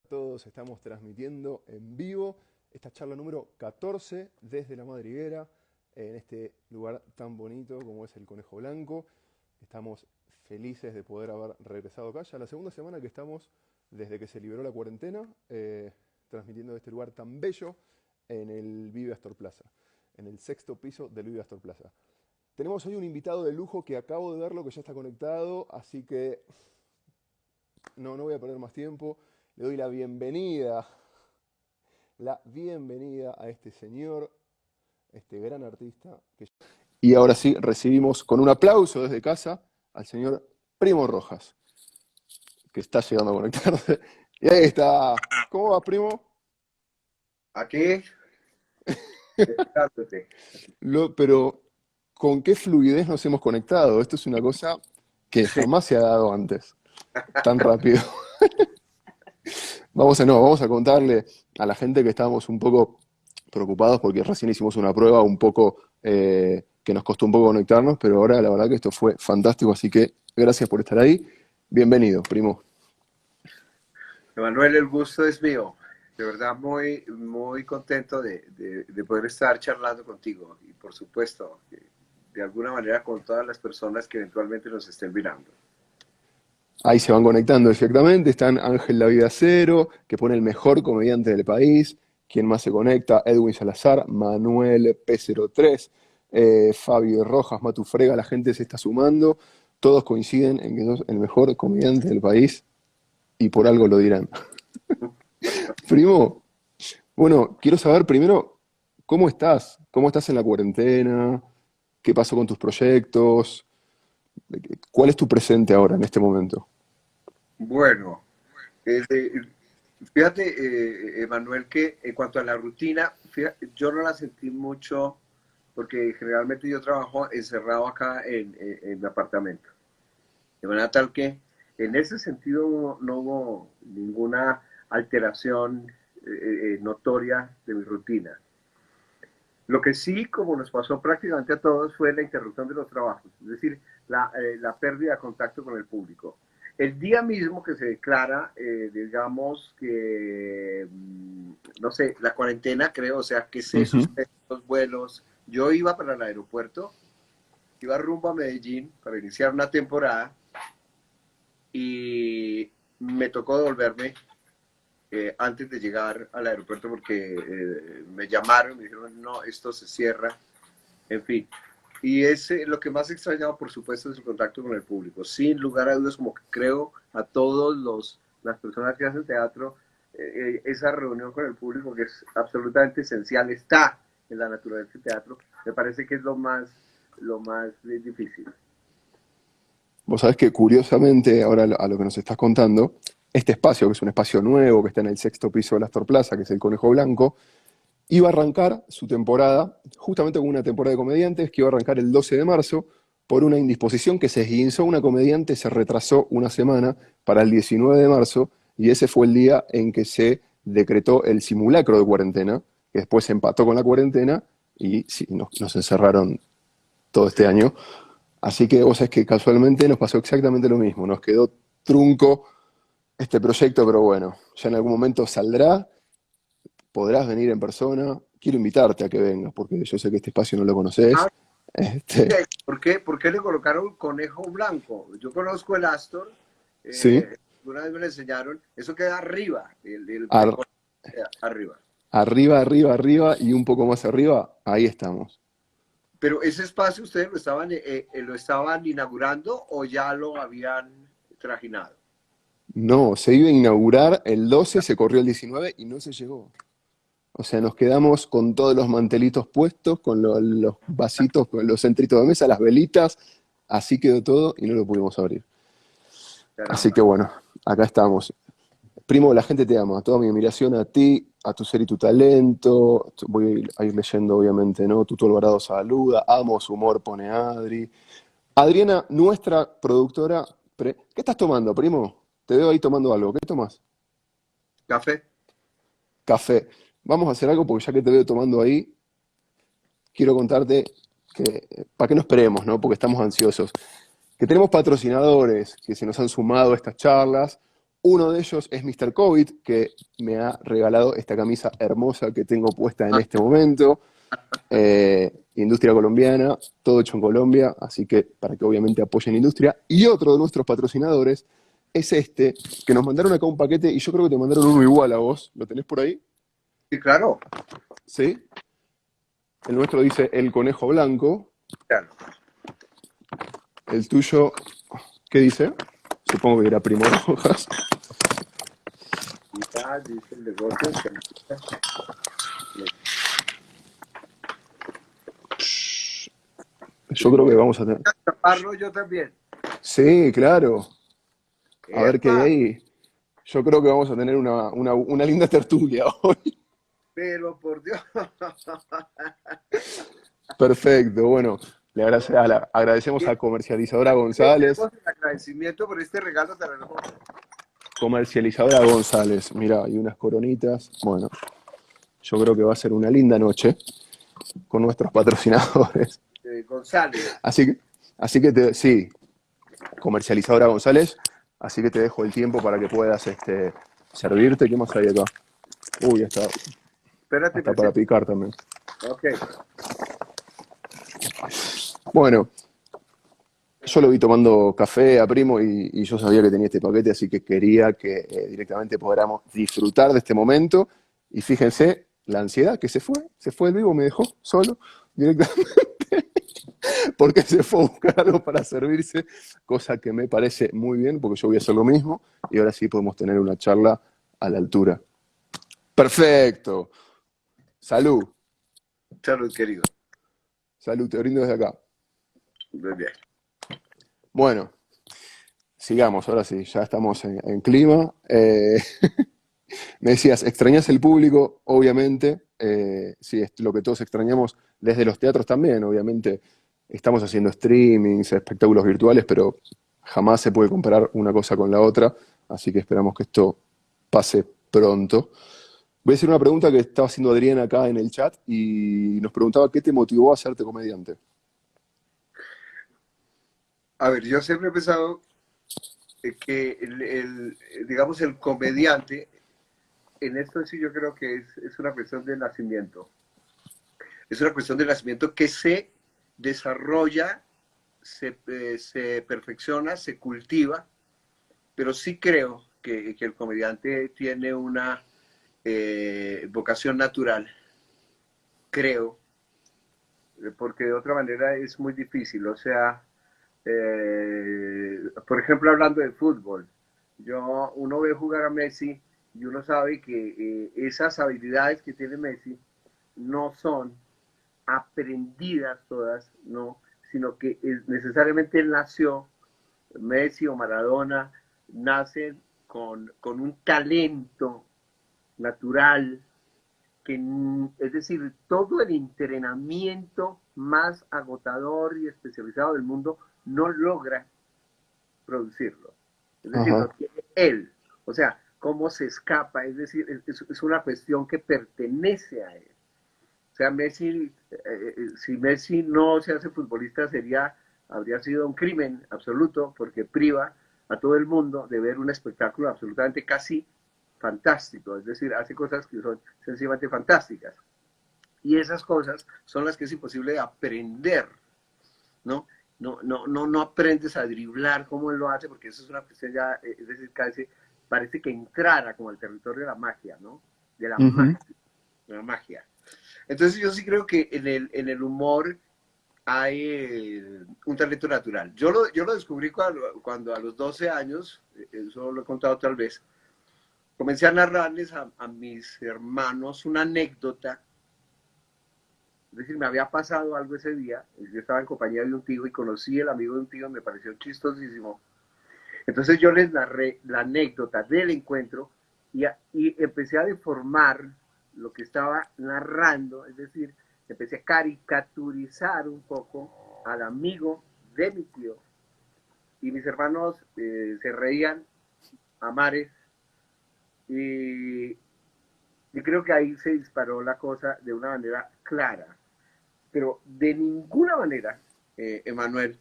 Todos estamos transmitiendo en vivo esta charla número 14 desde la Madriguera, en este lugar tan bonito como es el Conejo Blanco. Estamos felices de poder haber regresado acá. Ya la segunda semana que estamos desde que se liberó la cuarentena, transmitiendo de este lugar tan bello en el Vive Astor Plaza, en el sexto piso del Vive Astor Plaza. Tenemos hoy un invitado de lujo que acabo de verlo, que ya está conectado, así que no voy a perder más tiempo. Le doy la bienvenida a este señor, este gran artista. Y ahora sí, recibimos con un aplauso desde casa al señor Primo Rojas, que está llegando a conectarse. Y ahí está. ¿Cómo va, Primo? Aquí, esperándote. Pero, ¿con qué fluidez nos hemos conectado? Esto es una cosa que Sí. jamás se ha dado antes, tan rápido. Vamos a contarle a la gente que estábamos un poco preocupados porque recién hicimos una prueba un poco que nos costó un poco conectarnos, pero ahora la verdad que esto fue fantástico, así que gracias por estar ahí. Bienvenido, primo. Emanuel, el gusto es mío. De verdad, muy contento de poder estar charlando contigo y, por supuesto, de alguna manera con todas las personas que eventualmente nos estén mirando. Ahí se van conectando exactamente. Están Ángel La Vida Cero, que pone el mejor comediante del país. ¿Quién más se conecta? Edwin Salazar, Manuel P03, Fabio Rojas, Matu Frega. La gente se está sumando. Todos coinciden en que sos el mejor comediante del país y por algo lo dirán. Primo, bueno, quiero saber primero, ¿cómo estás? ¿Cómo estás en la cuarentena? ¿Qué pasó con tus proyectos? ¿Cuál es tu presente ahora, en este momento? Bueno, fíjate, Emanuel, que en cuanto a la rutina, yo no la sentí mucho porque generalmente yo trabajo encerrado acá en mi apartamento. De manera tal que en ese sentido no hubo ninguna alteración notoria de mi rutina. Lo que sí, como nos pasó prácticamente a todos, fue la interrupción de los trabajos, es decir, la pérdida de contacto con el público. El día mismo que se declara, digamos que, no sé, la cuarentena, creo, o sea, que se Ujú. suspenden los vuelos, yo iba para el aeropuerto, iba rumbo a Medellín para iniciar una temporada y me tocó devolverme antes de llegar al aeropuerto porque me llamaron, me dijeron, no, esto se cierra, en fin. Y es lo que más extrañaba, por supuesto, es el contacto con el público. Sin lugar a dudas, como que creo a todos las personas que hacen teatro, esa reunión con el público que es absolutamente esencial, está en la naturaleza del teatro, me parece que es lo más difícil. Vos sabés que curiosamente, ahora a lo que nos estás contando, este espacio, que es un espacio nuevo, que está en el sexto piso de la Astor Plaza, que es el Conejo Blanco, iba a arrancar su temporada, justamente con una temporada de comediantes, que iba a arrancar el 12 de marzo, por una indisposición que se esguinzó una comediante, se retrasó una semana para el 19 de marzo, y ese fue el día en que se decretó el simulacro de cuarentena, que después se empató con la cuarentena, y sí, nos encerraron todo este año. Así que vos sabés que casualmente nos pasó exactamente lo mismo. Nos quedó trunco este proyecto, pero bueno, ya en algún momento saldrá, podrás venir en persona. Quiero invitarte a que vengas, porque yo sé que este espacio no lo Ah, conoces. Este, ¿por qué le colocaron conejo blanco? Yo conozco el Astor, sí, una vez me lo enseñaron, eso queda arriba, el ar- conejo arriba. arriba y un poco más arriba, ahí estamos. Pero ese espacio ustedes lo estaban inaugurando o ya lo habían trajinado. No, se iba a inaugurar el 12, se corrió el 19 y no se llegó. O sea, nos quedamos con todos los mantelitos puestos, con los vasitos, con los centritos de mesa, las velitas, así quedó todo y no lo pudimos abrir. Así Caramba. que bueno, acá estamos. Primo, la gente te ama, toda mi admiración a ti, a tu ser y tu talento. Voy a ir leyendo, obviamente, ¿no? Tuto Alvarado saluda, amo su humor, pone Adri. Adriana, nuestra productora, ¿qué estás tomando, primo? Te veo ahí tomando algo. ¿Qué tomas? Café. Café. Vamos a hacer algo porque ya que te veo tomando ahí, quiero contarte que, para que no esperemos, ¿no? Porque estamos ansiosos. Que tenemos patrocinadores que se nos han sumado a estas charlas. Uno de ellos es Mr. COVID, que me ha regalado esta camisa hermosa que tengo puesta en este momento. Industria colombiana, todo hecho en Colombia, así que para que obviamente apoyen la industria. Y otro de nuestros patrocinadores es este, que nos mandaron acá un paquete y yo creo que te mandaron uno igual a vos. ¿Lo tenés por ahí? Sí, claro, ¿Sí? El nuestro dice El Conejo Blanco. claro. El tuyo, ¿qué dice? Supongo que era Primo Rojas. Ya dice el negocio. Yo creo que vamos a tener... Taparlo yo también. Sí, claro. A ver qué hay ¡Epa! ahí. Yo creo que vamos a tener una linda tertulia hoy. Pero por Dios. Perfecto, bueno, agradecemos a Comercializadora González. Tenemos el agradecimiento por este regalo tan hermoso. Comercializadora González, mira, y unas coronitas. Bueno, yo creo que va a ser una linda noche con nuestros patrocinadores. González. Sí, Comercializadora González. Así que te dejo el tiempo para que puedas servirte. ¿Qué más hay acá? Uy, Espérate, hasta para pensé. picar también. Ok. Bueno, yo lo vi tomando café a Primo y yo sabía que tenía este paquete, así que quería que directamente podamos disfrutar de este momento. Y fíjense, la ansiedad que se fue el vivo, me dejó solo directamente, porque se fue a buscar algo para servirse, cosa que me parece muy bien, porque yo voy a hacer lo mismo y ahora sí podemos tener una charla a la altura. Perfecto. Salud. Salud, querido. Salud, te brindo desde acá. Muy bien. Bueno, sigamos, ahora sí, ya estamos en clima. Me decías, extrañas el público, obviamente. Sí, es lo que todos extrañamos desde los teatros también, obviamente. Estamos haciendo streamings, espectáculos virtuales, pero jamás se puede comparar una cosa con la otra. Así que esperamos que esto pase pronto. Voy a hacer una pregunta que estaba haciendo Adriana acá en el chat y nos preguntaba qué te motivó a hacerte comediante. A ver, yo siempre he pensado que digamos, el comediante, en esto sí yo creo que es una cuestión de nacimiento. Es una cuestión de nacimiento que se desarrolla, se perfecciona, se cultiva, pero sí creo que el comediante tiene una vocación natural, creo, porque de otra manera es muy difícil. O sea, por ejemplo, hablando de fútbol, uno ve jugar a Messi y uno sabe que esas habilidades que tiene Messi no son aprendidas todas, no, sino que necesariamente él nació, Messi o Maradona, nacen con un talento natural, que, es decir, todo el entrenamiento más agotador y especializado del mundo no logra producirlo. Es decir, lo Ajá, tiene él. O sea, cómo se escapa, es decir, es una cuestión que pertenece a él. O sea, Messi, si Messi no se hace futbolista habría sido un crimen absoluto porque priva a todo el mundo de ver un espectáculo absolutamente casi fantástico, es decir, hace cosas que son sencillamente fantásticas. Y esas cosas son las que es imposible aprender, ¿no? No aprendes a driblar como él lo hace, porque eso es una cuestión ya, es decir, casi parece que entrara como al territorio de la magia, ¿no? De la ujú, magia, de la magia. Entonces yo sí creo que en el humor hay un talento natural. Yo lo descubrí cuando a los 12 años, eso lo he contado tal vez, comencé a narrarles a mis hermanos una anécdota. Es decir, me había pasado algo ese día, yo estaba en compañía de un tío y conocí el amigo de un tío, me pareció chistosísimo. Entonces yo les narré la anécdota del encuentro y empecé a deformar lo que estaba narrando, es decir, empecé a caricaturizar un poco al amigo de mi tío y mis hermanos se reían a mares y, y creo que ahí se disparó la cosa de una manera clara, pero de ninguna manera, Emanuel,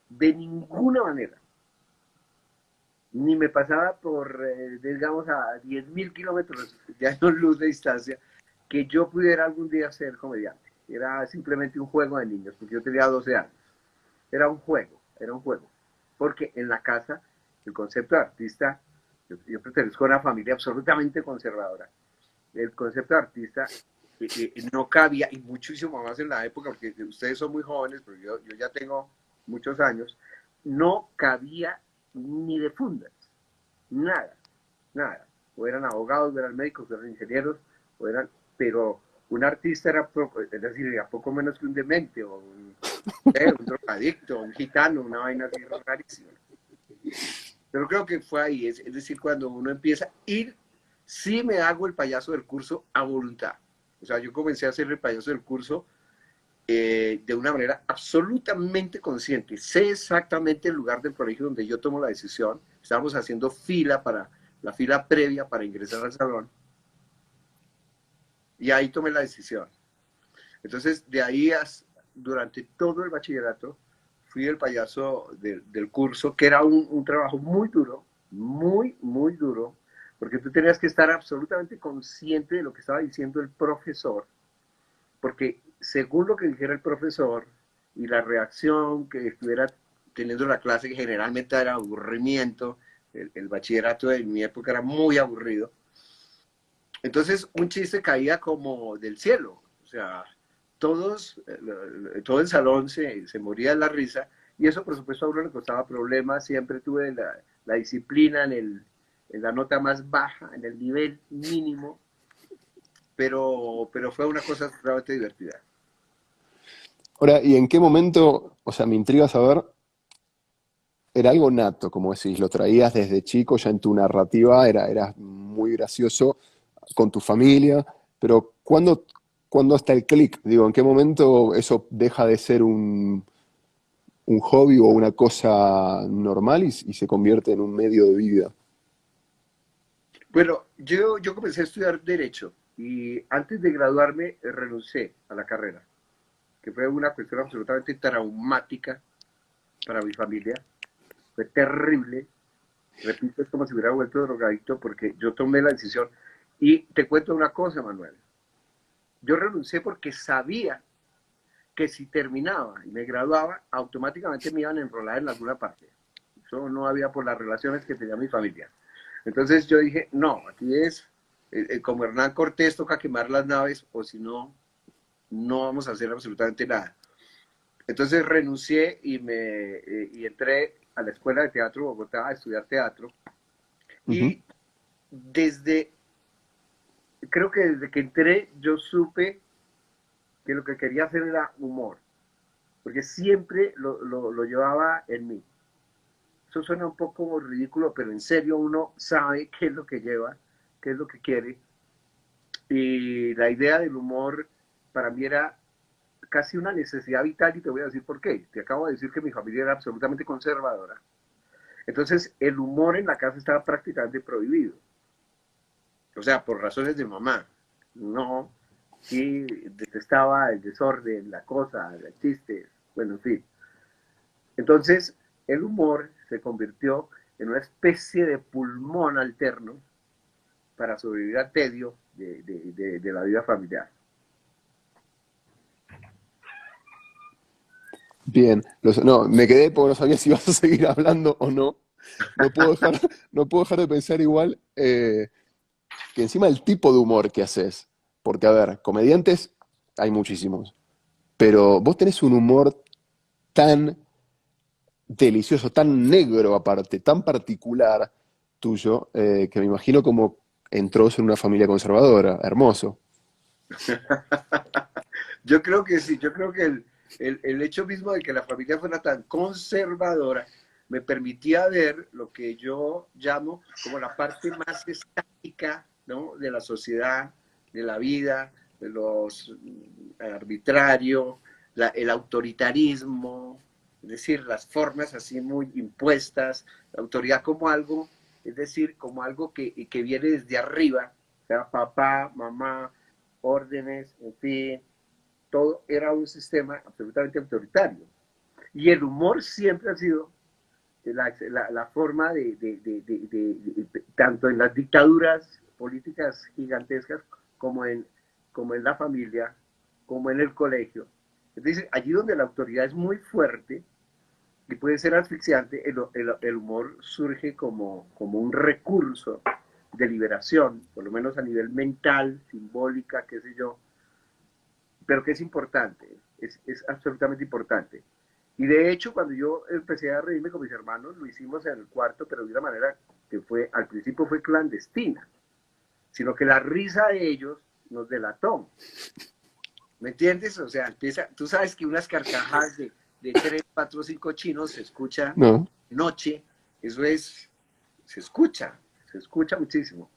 de ninguna manera ni me pasaba por, digamos, a 10.000 kilómetros ya no luz de distancia, que yo pudiera algún día ser comediante. Era simplemente un juego de niños, porque yo tenía 12 años. Era un juego, era un juego. Porque en la casa, el concepto de artista, yo pertenezco a una familia absolutamente conservadora. El concepto de artista no cabía, y muchísimo más en la época, porque ustedes son muy jóvenes, pero yo ya tengo muchos años, no cabía ni de fundas, nada, nada. O eran abogados, o eran médicos, o eran ingenieros, o eran, pero un artista era, es decir, era poco menos que un demente, o un drogadicto, un gitano, una vaina así rarísima. Pero creo que fue ahí, es decir, cuando uno empieza a ir, sí me hago el payaso del curso a voluntad. O sea, yo comencé a hacer el payaso del curso de una manera absolutamente consciente. Sé exactamente el lugar del colegio donde yo tomo la decisión. Estábamos haciendo fila para la fila previa para ingresar al salón y ahí tomé la decisión. Entonces, de ahí durante todo el bachillerato fui el payaso del curso, que era un trabajo muy duro, muy, muy duro, porque tú tenías que estar absolutamente consciente de lo que estaba diciendo el profesor, porque según lo que dijera el profesor y la reacción que estuviera teniendo la clase, que generalmente era aburrimiento, el bachillerato de mi época era muy aburrido, entonces un chiste caía como del cielo, o sea, todo el salón se moría de la risa, y eso por supuesto a uno le costaba problemas, siempre tuve la disciplina en la nota más baja, en el nivel mínimo, pero fue una cosa realmente divertida. Ahora, ¿y en qué momento, o sea, me intriga saber, era algo nato, como decís, lo traías desde chico ya en tu narrativa, eras muy gracioso con tu familia, pero ¿cuándo está el clic? Digo, ¿en qué momento eso deja de ser un hobby o una cosa normal y se convierte en un medio de vida? Bueno, yo comencé a estudiar Derecho y antes de graduarme renuncié a la carrera, que fue una cuestión absolutamente traumática para mi familia. Fue terrible. Repito, es como si hubiera vuelto drogadicto porque yo tomé la decisión. Y te cuento una cosa, Manuel. Yo renuncié porque sabía que si terminaba y me graduaba, automáticamente me iban a enrolar en alguna parte. Eso no había por las relaciones que tenía mi familia. Entonces yo dije, no, aquí es como Hernán Cortés, toca quemar las naves o si no, no vamos a hacer absolutamente nada. Entonces renuncié y entré a la Escuela de Teatro de Bogotá a estudiar teatro. Ujú. Y desde, creo que desde que entré, yo supe que lo que quería hacer era humor, porque siempre lo llevaba en mí. Eso suena un poco ridículo, pero en serio uno sabe qué es lo que lleva, qué es lo que quiere. Y la idea del humor para mí era casi una necesidad vital y te voy a decir por qué. Te acabo de decir que mi familia era absolutamente conservadora. Entonces el humor en la casa estaba prácticamente prohibido. O sea, por razones de mamá. No, sí, detestaba el desorden, la cosa, el chiste, bueno, en fin. Entonces, el humor se convirtió en una especie de pulmón alterno para sobrevivir al tedio de la vida familiar. Bien, no, me quedé porque no sabía si ibas a seguir hablando o no. No puedo dejar, no puedo dejar de pensar igual que encima el tipo de humor que haces, porque a ver, comediantes hay muchísimos, pero vos tenés un humor tan delicioso, tan negro aparte, tan particular tuyo, que me imagino como entró en una familia conservadora, hermoso. Yo creo que sí, yo creo que el hecho mismo de que la familia fuera tan conservadora me permitía ver lo que yo llamo como la parte más estática, ¿no?, de la sociedad, de la vida, de los arbitrario, el autoritarismo, es decir, las formas así muy impuestas, la autoridad como algo, es decir, como algo que viene desde arriba, o sea, papá, mamá, órdenes, en fin, todo era un sistema absolutamente autoritario. Y el humor siempre ha sido la forma tanto en las dictaduras políticas gigantescas como como en la familia, como en el colegio. Es decir, allí donde la autoridad es muy fuerte y puede ser asfixiante, el humor surge como un recurso de liberación, por lo menos a nivel mental, simbólica, qué sé yo, pero que es importante, es absolutamente importante. Y de hecho, cuando yo empecé a reírme con mis hermanos, lo hicimos en el cuarto, pero de una manera que fue, al principio fue clandestina, sino que la risa de ellos nos delató. ¿Me entiendes? O sea, empieza, tú sabes que unas carcajadas de 3, 4, 5 chinos se escucha No. de noche, eso es, se escucha muchísimo.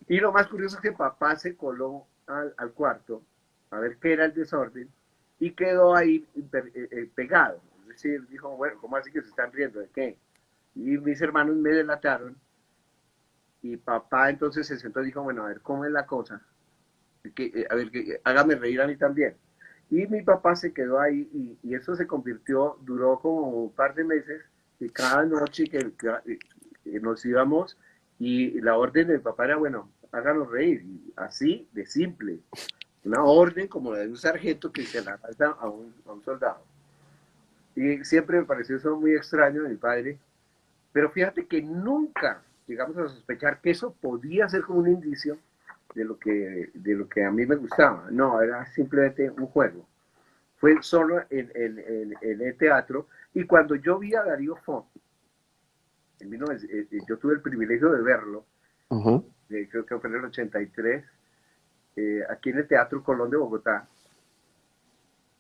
Y lo más curioso es que papá se coló al cuarto a ver qué era el desorden y quedó ahí pegado. Es decir, dijo, bueno, ¿cómo así que se están riendo? ¿De qué? Y mis hermanos me delataron y papá entonces se sentó y dijo, bueno, a ver, ¿cómo es la cosa? A ver, hágame reír a mí también. Y mi papá se quedó ahí y eso se convirtió, duró como un par de meses, y cada noche que nos íbamos y la orden de mi papá era, bueno, háganos reír, y así de simple, una orden como la de un sargento que se la da a un soldado. Y siempre me pareció eso muy extraño de mi padre, pero fíjate que nunca llegamos a sospechar que eso podía ser como un indicio de lo que a mí me gustaba. No, era simplemente un juego. Fue solo en el teatro. Y cuando yo vi a Darío Fo, yo tuve el privilegio de verlo, Ajá. creo que fue en el 83, aquí en el Teatro Colón de Bogotá.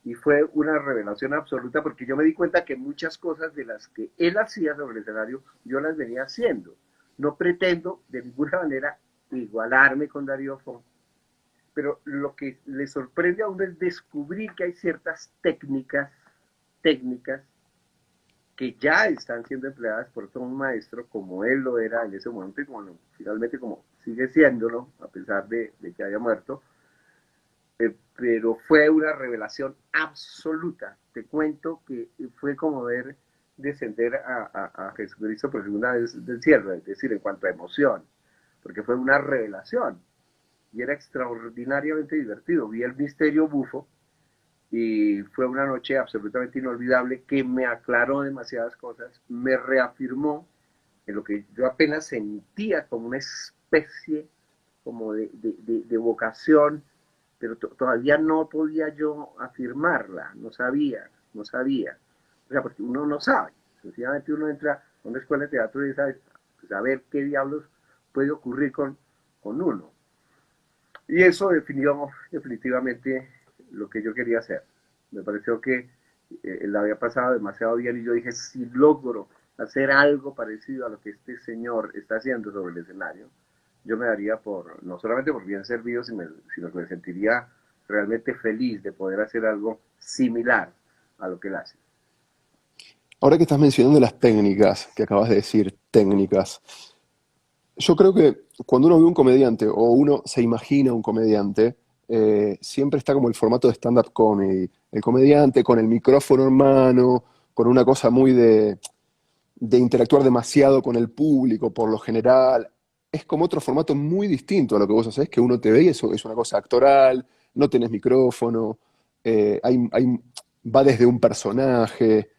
Y fue una revelación absoluta porque yo me di cuenta que muchas cosas de las que él hacía sobre el escenario, yo las venía haciendo. No pretendo de ninguna manera igualarme con Darío Fo, pero lo que le sorprende a uno es descubrir que hay ciertas técnicas que ya están siendo empleadas por todo un maestro como él lo era en ese momento y como finalmente como sigue siéndolo a pesar de que haya muerto, pero fue una revelación absoluta. Te cuento que fue como ver descender a Jesucristo por segunda vez del cielo, es decir, en cuanto a emoción, porque fue una revelación y era extraordinariamente divertido. Vi el misterio bufo y fue una noche absolutamente inolvidable que me aclaró demasiadas cosas, me reafirmó en lo que yo apenas sentía como una especie como de vocación, pero todavía no podía yo afirmarla, no sabía. O sea, porque uno no sabe. Sencillamente uno entra a una escuela de teatro y sabe, pues, a ver qué diablos puede ocurrir con uno. Y eso definió definitivamente lo que yo quería hacer. Me pareció que la había pasado demasiado bien y yo dije, si logro hacer algo parecido a lo que este señor está haciendo sobre el escenario, yo me daría por, no solamente por bien servido, sino que me sentiría realmente feliz de poder hacer algo similar a lo que él hace. Ahora que estás mencionando las técnicas, que acabas de decir, técnicas, yo creo que cuando uno ve un comediante o uno se imagina un comediante, siempre está como el formato de stand-up comedy. El comediante con el micrófono en mano, con una cosa muy de interactuar demasiado con el público por lo general. Es como otro formato muy distinto a lo que vos hacés, que uno te ve y eso es una cosa actoral, no tenés micrófono, va desde un personaje.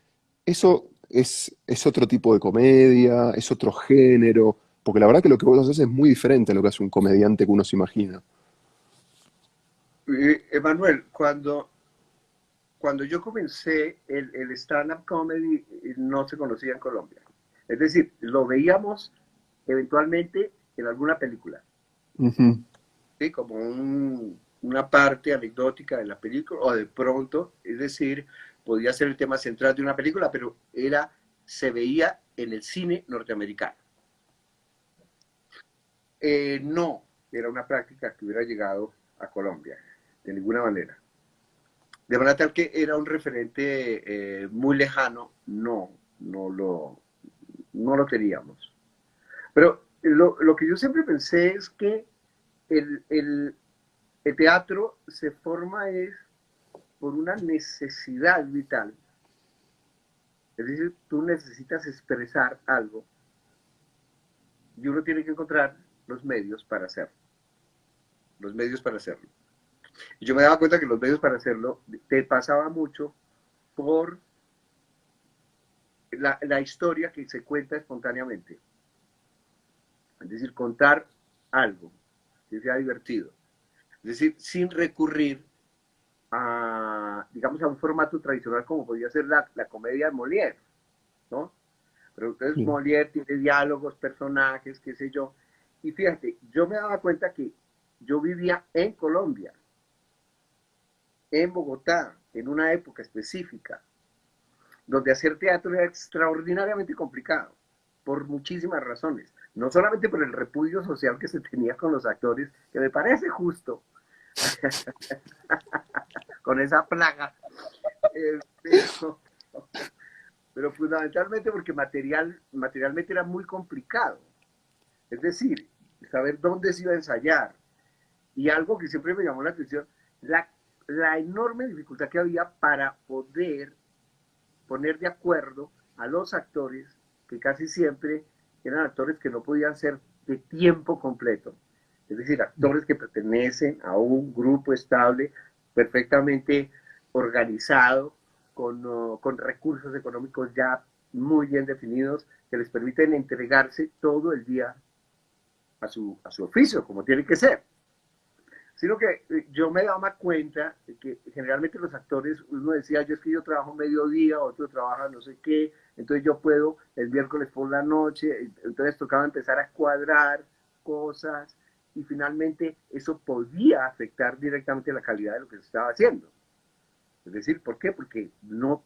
Eso es otro tipo de comedia, es otro género, porque la verdad que lo que vos haces es muy diferente a lo que hace un comediante que uno se imagina. Emanuel, cuando yo comencé, el stand-up comedy no se conocía en Colombia. Es decir, lo veíamos eventualmente en alguna película, Ujú. ¿sí? Como una parte anecdótica de la película, o de pronto, es decir, podía ser el tema central de una película, pero se veía en el cine norteamericano. No era una práctica que hubiera llegado a Colombia, de ninguna manera. De manera tal que era un referente muy lejano, no lo teníamos. Pero lo que yo siempre pensé es que el, el, el teatro se forma es por una necesidad vital Es decir, tú necesitas expresar algo y uno tiene que encontrar los medios para hacerlo. Los medios para hacerlo. Y yo me daba cuenta que los medios para hacerlo te pasaba mucho por la historia que se cuenta espontáneamente. Es decir, contar algo que sea divertido. Es decir, sin recurrir a, digamos, a un formato tradicional como podía ser la comedia de Molière, ¿no? Pero entonces Bien. Molière tiene diálogos, personajes, qué sé yo. Y fíjate, yo me daba cuenta que yo vivía en Colombia, en Bogotá, en una época específica, donde hacer teatro era extraordinariamente complicado, por muchísimas razones. No solamente por el repudio social que se tenía con los actores, que me parece justo, con esa plaga, pero, pero fundamentalmente porque materialmente era muy complicado. Es decir, saber dónde se iba a ensayar. Y algo que siempre me llamó la atención, la enorme dificultad que había para poder poner de acuerdo a los actores, que casi siempre eran actores que no podían ser de tiempo completo. Es decir, actores que pertenecen a un grupo estable, perfectamente organizado, con recursos económicos ya muy bien definidos, que les permiten entregarse todo el día a su oficio, como tiene que ser. Sino que yo me daba cuenta de que generalmente los actores, uno decía, yo es que yo trabajo mediodía, otro trabaja no sé qué, entonces yo puedo el miércoles por la noche, entonces tocaba empezar a cuadrar cosas y finalmente eso podía afectar directamente la calidad de lo que se estaba haciendo. Es decir, ¿por qué? Porque no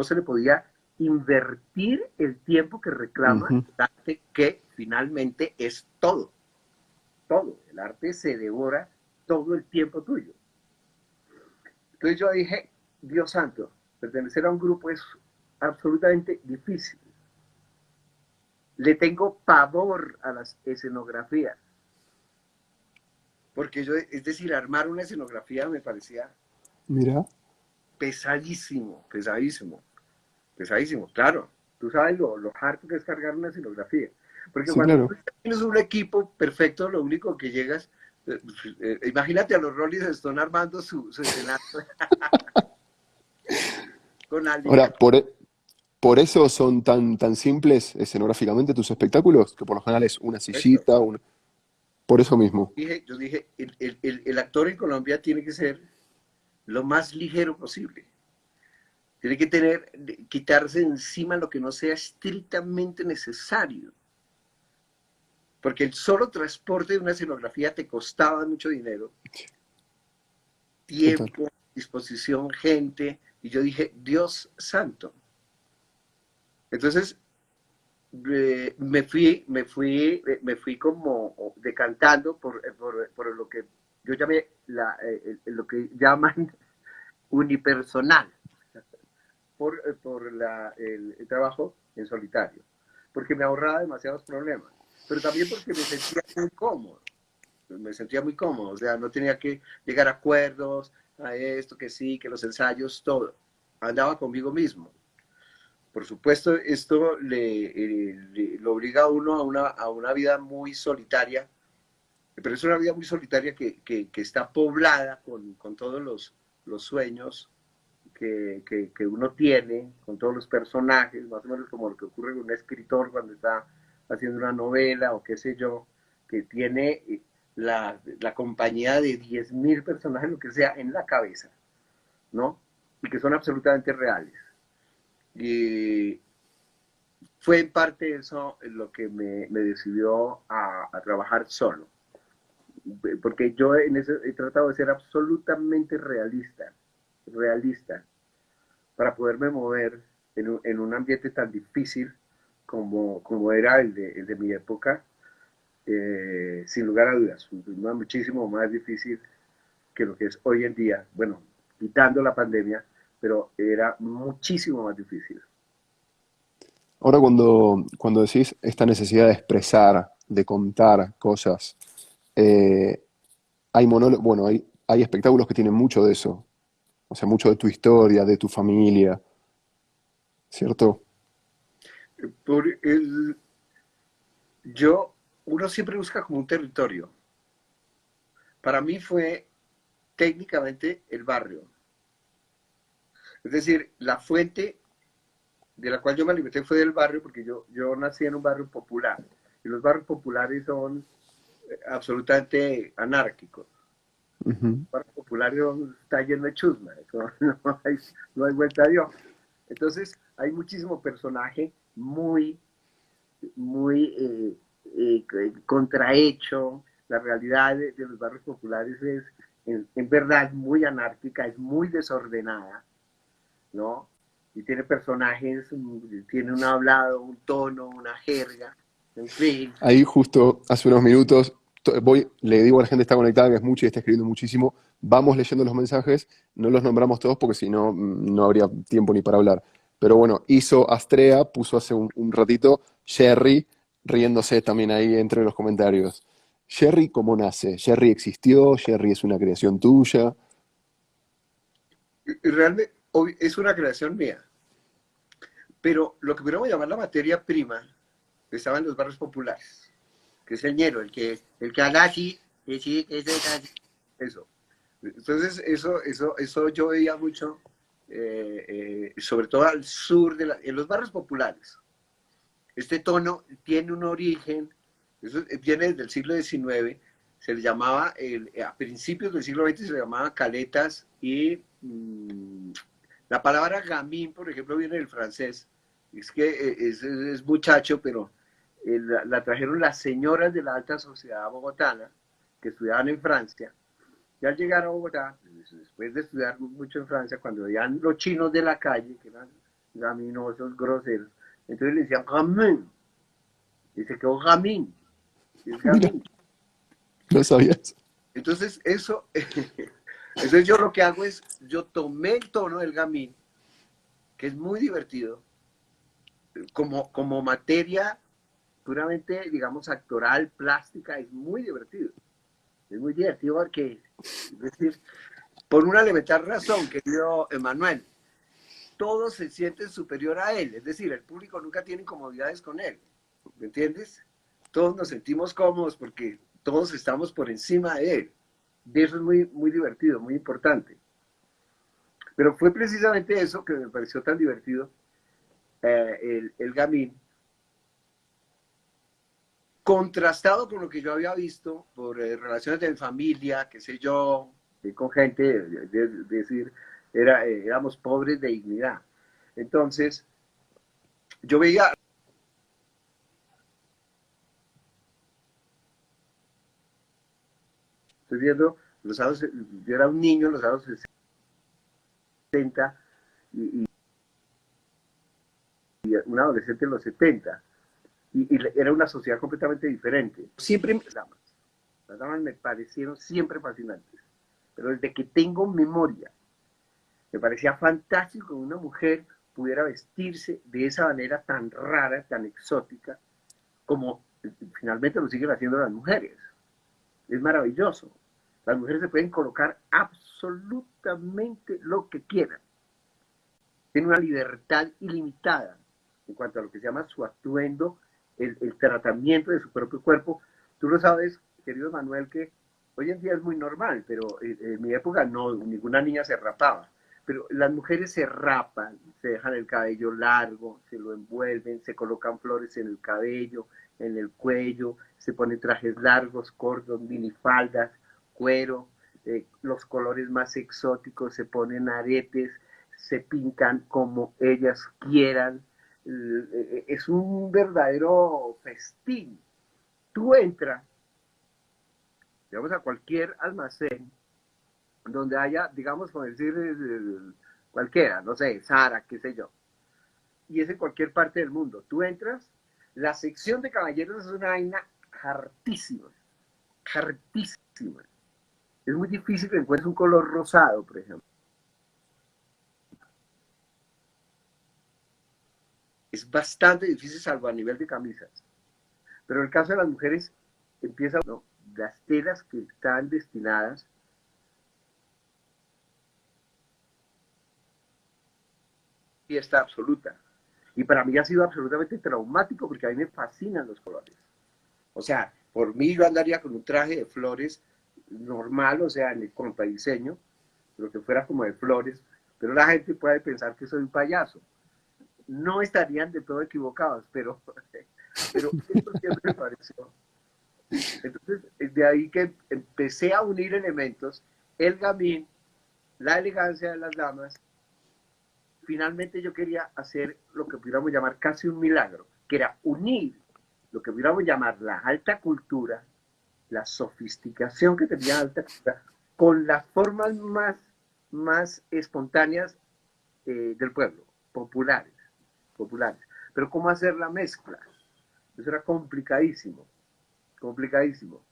se le podía invertir el tiempo que reclama Ujú. el arte, que finalmente es todo, todo. El arte se devora todo el tiempo tuyo. Entonces yo dije, Dios santo, pertenecer a un grupo es absolutamente difícil. Le tengo pavor a las escenografías, porque yo, es decir, armar una escenografía me parecía Mira, pesadísimo, pesadísimo, pesadísimo, claro. Tú sabes lo harto que es cargar una escenografía. Porque sí, cuando tú claro. tienes un equipo perfecto, lo único que llegas, imagínate a los Rolling Stone armando su escenario con Ahora, alitas. por eso son tan simples escenográficamente tus espectáculos, que por lo general es una sillita, por eso mismo. Yo dije, el actor en Colombia tiene que ser lo más ligero posible. Tiene que quitarse encima lo que no sea estrictamente necesario. Porque el solo transporte de una escenografía te costaba mucho dinero, Total. tiempo, disposición, gente. Y yo dije, Dios santo. Entonces, me fui como decantando por lo que yo llamé lo que llaman unipersonal, el trabajo en solitario, porque me ahorraba demasiados problemas, pero también porque me sentía muy cómodo, o sea, no tenía que llegar a acuerdos, a esto, que sí, que los ensayos, todo, andaba conmigo mismo. Por supuesto, esto lo obliga a uno a una vida muy solitaria, pero es una vida muy solitaria que está poblada con todos los sueños que uno tiene, con todos los personajes, más o menos como lo que ocurre con un escritor cuando está haciendo una novela o qué sé yo, que tiene la compañía de 10.000 personajes, lo que sea, en la cabeza, ¿no? Y que son absolutamente reales. Y fue en parte eso lo que me decidió a trabajar solo, porque yo en eso he tratado de ser absolutamente realista, realista, para poderme mover en un ambiente tan difícil como era el de mi época, sin lugar a dudas, muchísimo más difícil que lo que es hoy en día, bueno, quitando la pandemia, pero era muchísimo más difícil. Ahora cuando decís esta necesidad de expresar, de contar cosas, eh, bueno, hay espectáculos que tienen mucho de eso, o sea, mucho de tu historia, de tu familia, ¿cierto? por el, yo, uno siempre busca como un territorio. Para mí fue técnicamente el barrio. Es decir, la fuente de la cual yo me alimenté fue del barrio, porque yo nací en un barrio popular. Y los barrios populares son absolutamente anárquicos. Ujú. El barrio popular está lleno de chusma, eso no hay vuelta a Dios. Entonces, hay muchísimo personaje muy contrahecho. La realidad de los barrios populares es, en verdad, muy anárquica, es muy desordenada, ¿no? Y tiene personajes, tiene un hablado, un tono, una jerga, en fin. Ahí justo hace unos minutos, le digo a la gente que está conectada, que es mucho y está escribiendo muchísimo, vamos leyendo los mensajes, no los nombramos todos porque si no, no habría tiempo ni para hablar. Pero bueno, hizo Astrea, puso hace un ratito, Jerry, riéndose también ahí entre los comentarios. Jerry, ¿cómo nace? ¿Jerry existió? ¿Jerry es una creación tuya? Y realmente es una creación mía, pero lo que podríamos llamar la materia prima estaba en los barrios populares, que es el ñero, el que habla así, sí, eso. Entonces, eso yo veía mucho, sobre todo al sur, en los barrios populares. Este tono tiene un origen, eso viene desde el siglo XIX, se le llamaba, a principios del siglo XX se le llamaba caletas y la palabra gamín, por ejemplo, viene del francés. Es que es muchacho, pero la trajeron las señoras de la alta sociedad bogotana que estudiaban en Francia. Y al llegar a Bogotá, pues, después de estudiar mucho en Francia, cuando veían los chinos de la calle, que eran gaminosos, groseros, entonces le decían gamín, y se quedó gamín, y es Mira, gamín. no sabías. Entonces eso, entonces yo lo que hago es, yo tomé el tono del gamín, que es muy divertido, como materia puramente, digamos, actoral, plástica, es muy divertido. Es muy divertido porque, es decir, por una elemental razón, querido Emanuel, todos se sienten superior a él, es decir, el público nunca tiene incomodidades con él, ¿me entiendes? Todos nos sentimos cómodos porque todos estamos por encima de él. De eso es muy, muy divertido, muy importante. Pero fue precisamente eso que me pareció tan divertido, el gamín, contrastado con lo que yo había visto por relaciones de familia, qué sé yo, con gente, decir, éramos pobres de dignidad. Entonces, yo veía, estoy viendo, los años, yo era un niño en los años 60 y, y un adolescente en los 70, y era una sociedad completamente diferente. Siempre las damas me parecieron siempre fascinantes, pero desde que tengo memoria, me parecía fantástico que una mujer pudiera vestirse de esa manera tan rara, tan exótica, como finalmente lo siguen haciendo las mujeres. Es maravilloso. Las mujeres se pueden colocar absolutamente lo que quieran. Tienen una libertad ilimitada en cuanto a lo que se llama su atuendo, el tratamiento de su propio cuerpo. Tú lo sabes, querido Manuel, que hoy en día es muy normal, pero en mi época no, ninguna niña se rapaba. Pero las mujeres se rapan, se dejan el cabello largo, se lo envuelven, se colocan flores en el cabello, en el cuello, se ponen trajes largos, cortos, minifaldas, cuero, los colores más exóticos, se ponen aretes, se pintan como ellas quieran. Es un verdadero festín. Tú entras, digamos, a cualquier almacén donde haya, digamos, por decir, cualquiera, no sé, Zara, qué sé yo, y es en cualquier parte del mundo. Tú entras, la sección de caballeros es una vaina hartísima, hartísima. Es muy difícil que encuentres un color rosado, por ejemplo. Es bastante difícil, salvo a nivel de camisas. Pero en el caso de las mujeres, empieza, ¿no? Las telas que están destinadas fiesta absoluta. Y para mí ha sido absolutamente traumático porque a mí me fascinan los colores. O sea, por mí yo andaría con un traje de flores normal, o sea, en el contradiseño, pero que fuera como de flores, pero la gente puede pensar que soy un payaso. No estarían de todo equivocados, pero esto siempre me pareció. Entonces, de ahí que empecé a unir elementos, el gamín, la elegancia de las damas. Finalmente yo quería hacer lo que pudiéramos llamar casi un milagro, que era unir lo que pudiéramos llamar la alta cultura, la sofisticación que tenía la alta cultura, con las formas más espontáneas del pueblo, populares, populares. Pero ¿cómo hacer la mezcla? Eso era complicadísimo, complicadísimo.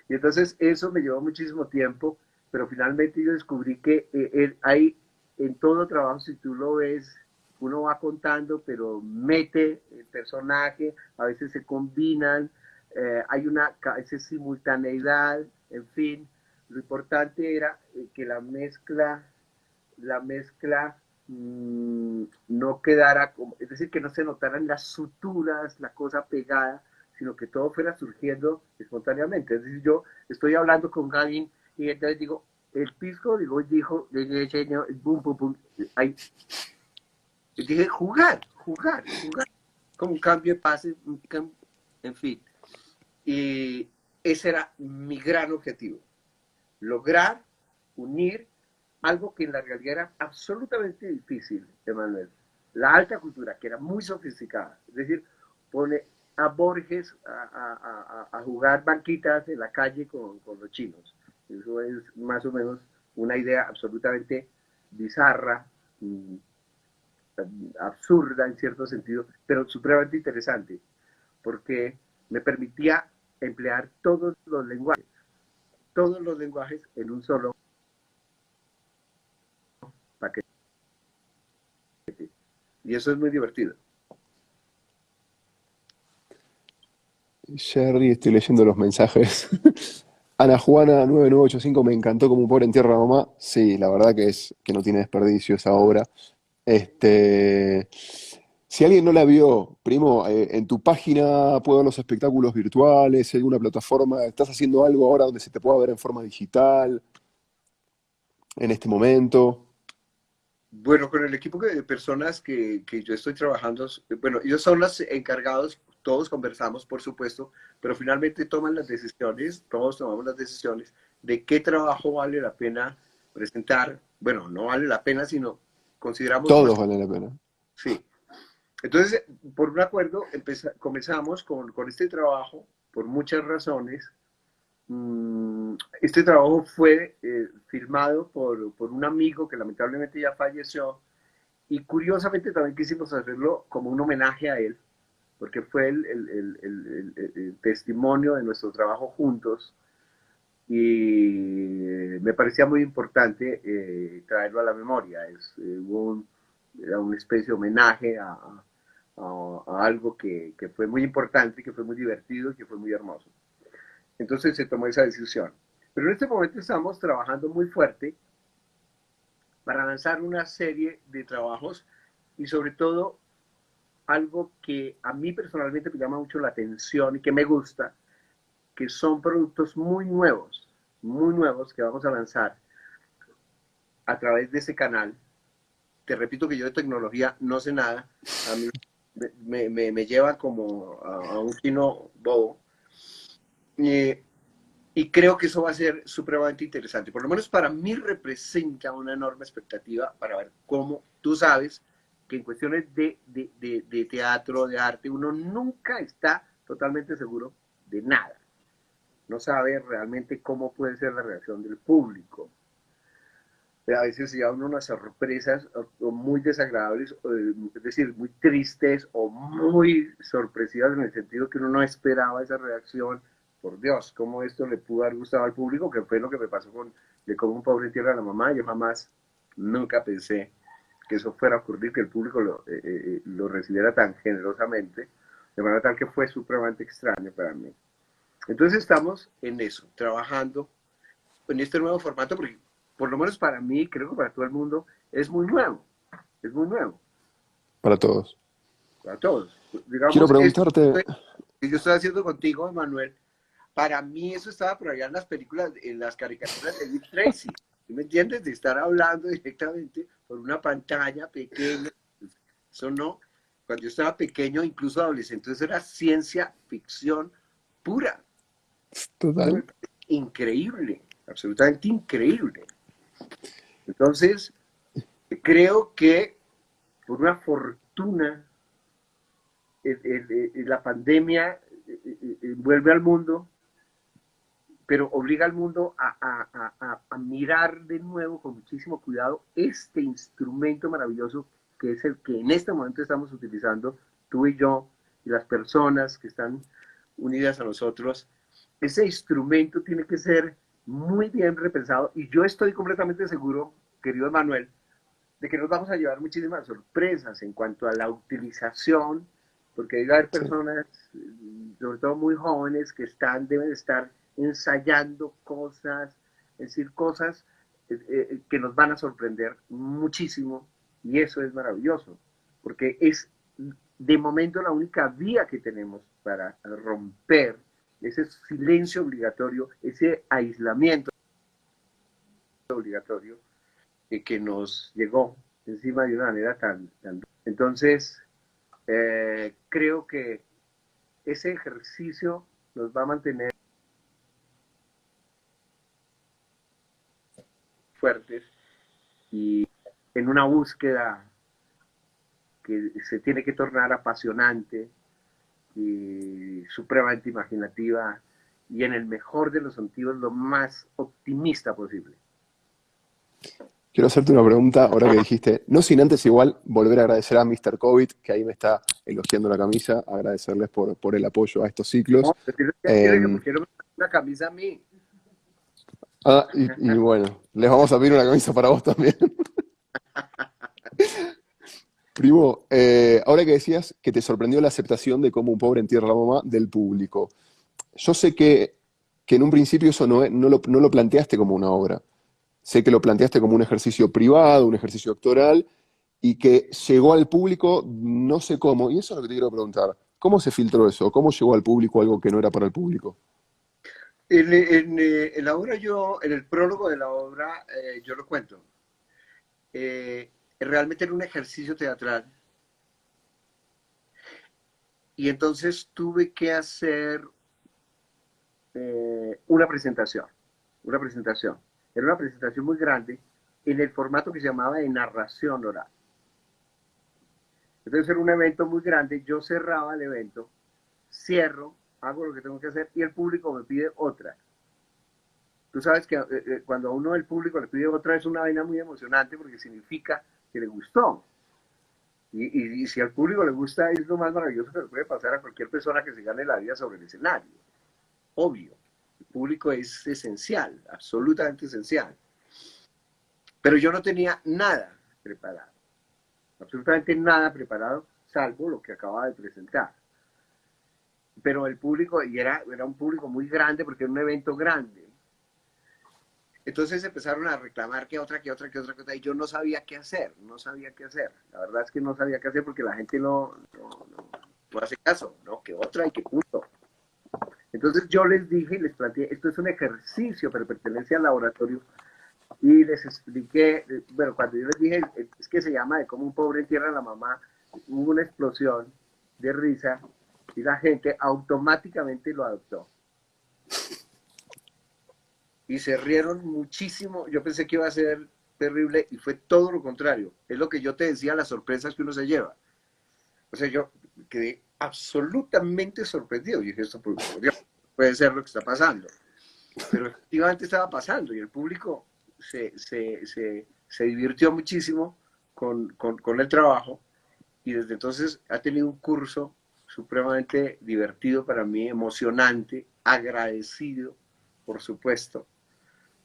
Y entonces eso me llevó muchísimo tiempo, pero finalmente yo descubrí que hay en todo trabajo, si tú lo ves, uno va contando, pero mete el personaje, a veces se combinan, hay una a veces simultaneidad, en fin. Lo importante era que la mezcla no quedara, como, es decir, que no se notaran las suturas, la cosa pegada, sino que todo fuera surgiendo espontáneamente. Es decir, yo estoy hablando con alguien y entonces digo, el pisco, dijo, bum, bum, bum, ahí, dije, jugar, como un cambio de pase, en fin. Y ese era mi gran objetivo, lograr unir algo que en la realidad era absolutamente difícil, Emanuel. La alta cultura, que era muy sofisticada, es decir, pone a Borges a jugar banquitas en la calle con los chinos. Eso es más o menos una idea absolutamente bizarra, absurda en cierto sentido, pero supremamente interesante, porque me permitía emplear todos los lenguajes en un solo paquete. Y eso es muy divertido. Jerry, estoy leyendo los mensajes. Ana Juana 9985, me encantó como un pobre en tierra de mamá. Sí, la verdad que es que no tiene desperdicio esa obra. Este, si alguien no la vio, primo, en tu página puedo ver los espectáculos virtuales, hay alguna plataforma, ¿estás haciendo algo ahora donde se te pueda ver en forma digital en este momento? Bueno, con el equipo de personas que yo estoy trabajando, bueno, ellos son los encargados, todos conversamos, por supuesto, pero finalmente toman las decisiones, todos tomamos las decisiones de qué trabajo vale la pena presentar. Bueno, no vale la pena, sino consideramos más. Todos valen la pena. Sí. Entonces, por un acuerdo, comenzamos con este trabajo por muchas razones. Este trabajo fue filmado por un amigo que lamentablemente ya falleció y curiosamente también quisimos hacerlo como un homenaje a él, porque fue el testimonio de nuestro trabajo juntos y me parecía muy importante traerlo a la memoria. Era una especie de homenaje a algo que fue muy importante, que fue muy divertido y que fue muy hermoso. Entonces se tomó esa decisión. Pero en este momento estamos trabajando muy fuerte para lanzar una serie de trabajos y sobre todo algo que a mí personalmente me llama mucho la atención y que me gusta, que son productos muy nuevos que vamos a lanzar a través de ese canal. Te repito que yo de tecnología no sé nada, a mí me lleva como a un chino bobo. Eh, Y creo que eso va a ser supremamente interesante. Por lo menos para mí representa una enorme expectativa para ver cómo tú sabes que en cuestiones de teatro, de arte, uno nunca está totalmente seguro de nada. No sabe realmente cómo puede ser la reacción del público. A veces se llevan unas sorpresas o muy desagradables, es decir, muy tristes o muy sorpresivas en el sentido que uno no esperaba esa reacción. Por Dios, cómo esto le pudo haber gustado al público, que fue lo que me pasó con de Como un pobre en tierra de la mamá. Yo jamás, nunca pensé que eso fuera a ocurrir, que el público lo recibiera tan generosamente, de manera tal que fue supremamente extraño para mí. Entonces estamos en eso, trabajando en este nuevo formato, porque por lo menos para mí, creo que para todo el mundo, es muy nuevo, es muy nuevo. Para todos. a todos. Quiero Digamos, esto preguntarte, que yo estoy haciendo contigo, Manuel, para mí eso estaba por allá en las películas, en las caricaturas de Dick Tracy. ¿Sí me entiendes? De estar hablando directamente por una pantalla pequeña. Eso no. Cuando yo estaba pequeño, incluso adolescente, eso era ciencia ficción pura. Eso me total, parece increíble, absolutamente increíble. Entonces, creo que por una fortuna, la pandemia vuelve al mundo, pero obliga al mundo a mirar de nuevo con muchísimo cuidado este instrumento maravilloso que es el que en este momento estamos utilizando, tú y yo, y las personas que están unidas a nosotros. Ese instrumento tiene que ser muy bien repensado y yo estoy completamente seguro, querido Manuel, de que nos vamos a llevar muchísimas sorpresas en cuanto a la utilización, porque debe haber sí. personas, sobre todo muy jóvenes, que deben estar ensayando cosas, es decir, cosas que nos van a sorprender muchísimo, y eso es maravilloso, porque es de momento la única vía que tenemos para romper ese silencio obligatorio, ese aislamiento obligatorio que nos llegó encima de una manera tan... Entonces, creo que ese ejercicio nos va a mantener fuertes y en una búsqueda que se tiene que tornar apasionante y supremamente imaginativa y en el mejor de los sentidos lo más optimista posible. Quiero hacerte una pregunta ahora que dijiste, no sin antes igual volver a agradecer a Mr. COVID, que ahí me está elogiando la camisa, agradecerles por el apoyo a estos ciclos. No, tiene que Eh, me quiero una camisa a mí. y bueno, les vamos a pedir una camisa para vos también. Primo, ahora que decías que te sorprendió la aceptación de Como un pobre entierra a la mamá del público. Yo sé que en un principio eso no lo planteaste como una obra. Sé que lo planteaste como un ejercicio privado, un ejercicio actoral, y que llegó al público no sé cómo. Y eso es lo que te quiero preguntar. ¿Cómo se filtró eso? ¿Cómo llegó al público algo que no era para el público? En la obra en el prólogo de la obra, yo lo cuento. Eh, Realmente era un ejercicio teatral y entonces tuve que hacer una presentación, una presentación. Era una presentación muy grande en el formato que se llamaba de narración oral. Entonces era un evento muy grande, yo cerraba el evento, cierro, hago lo que tengo que hacer y el público me pide otra. Tú sabes que cuando a uno el público le pide otra es una vaina muy emocionante porque significa que le gustó. Y si al público le gusta, es lo más maravilloso que le puede pasar a cualquier persona que se gane la vida sobre el escenario. Obvio. El público es esencial, absolutamente esencial. Pero yo no tenía nada preparado, absolutamente nada preparado, salvo lo que acababa de presentar. Pero el público, era un público muy grande porque era un evento grande. Entonces empezaron a reclamar que otra, y yo no sabía qué hacer, no sabía qué hacer. La verdad es que no sabía qué hacer porque la gente no hace caso, ¿no? Que otra y que punto. Entonces yo les dije y les planteé, esto es un ejercicio, pero pertenece al laboratorio, y les expliqué, bueno, cuando yo les dije, es que se llama de cómo un pobre entierra a la mamá, hubo una explosión de risa y la gente automáticamente lo adoptó. Y se rieron muchísimo. Yo pensé que iba a ser terrible y fue todo lo contrario. Es lo que yo te decía, las sorpresas que uno se lleva. O sea, yo quedé absolutamente sorprendido. Y dije, esto puede ser lo que está pasando. Pero efectivamente estaba pasando y el público se divirtió muchísimo con el trabajo y desde entonces ha tenido un curso supremamente divertido para mí, emocionante, agradecido, por supuesto,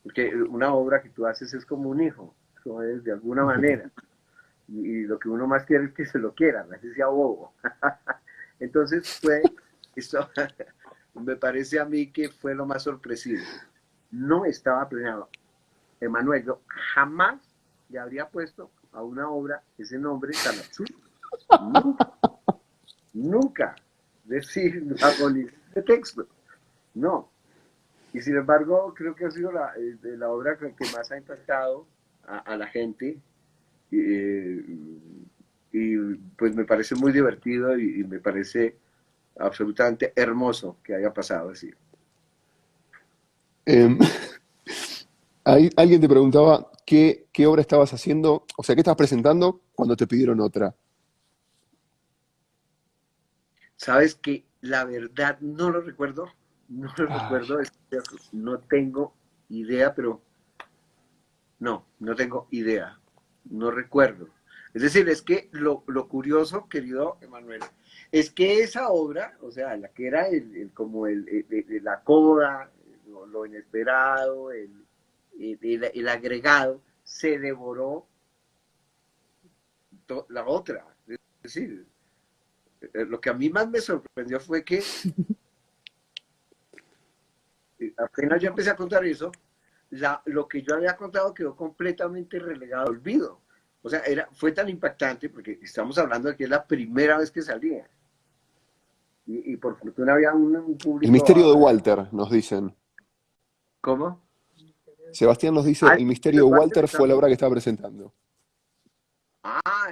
porque una obra que tú haces es como un hijo, eso es de alguna manera, y lo que uno más quiere es que se lo quieran, así sea bobo. Entonces esto me parece a mí que fue lo más sorpresivo. No estaba planeado. Emanuel, yo jamás le habría puesto a una obra ese nombre tan absurdo. Nunca. nunca decir bajo ningún texto, no. Y sin embargo, creo que ha sido la obra que más ha impactado a la gente. eh, y pues me parece muy divertido y me parece absolutamente hermoso que haya pasado así. Em, alguien te preguntaba qué obra estabas haciendo, o sea, qué estabas presentando cuando te pidieron otra. Sabes que la verdad no lo recuerdo, no lo Ay, recuerdo, no tengo idea, pero no tengo idea, no recuerdo. Es decir, es que lo curioso, querido Emanuel, es que esa obra, o sea, la que era como la coda, lo inesperado, el agregado, se devoró la otra. Es decir, lo que a mí más me sorprendió fue que apenas yo empecé a contar eso, lo que yo había contado quedó completamente relegado al olvido. O sea, fue tan impactante porque estamos hablando de que es la primera vez que salía. Y por fortuna había un el público. misterio de Walter, nos dicen. ¿Cómo? Sebastián nos dice, Ah, el el misterio de water Walter fue la estaba. obra que estaba presentando.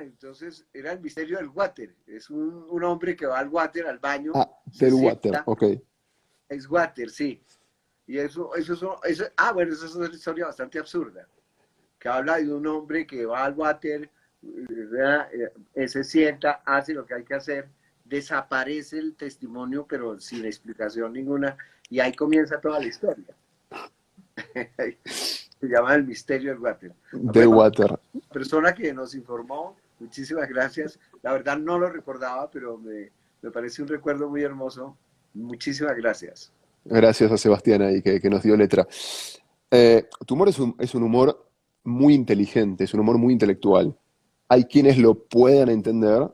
Entonces era el misterio del water. Es un hombre que va al water, al baño, Ah, se del Water, sienta, ok. es water, sí. Y bueno, eso es una historia bastante absurda, que habla de un hombre que va al water, se sienta, hace lo que hay que hacer, desaparece el testimonio, pero sin explicación ninguna, y ahí comienza toda la historia. Se llama El misterio del water. Del Bueno, Water. la persona que nos informó, muchísimas gracias. La verdad no lo recordaba, pero me parece un recuerdo muy hermoso. Muchísimas gracias. Gracias a Sebastián ahí que nos dio letra. Tu humor es un humor muy inteligente, es un humor muy intelectual. Hay quienes lo puedan entender,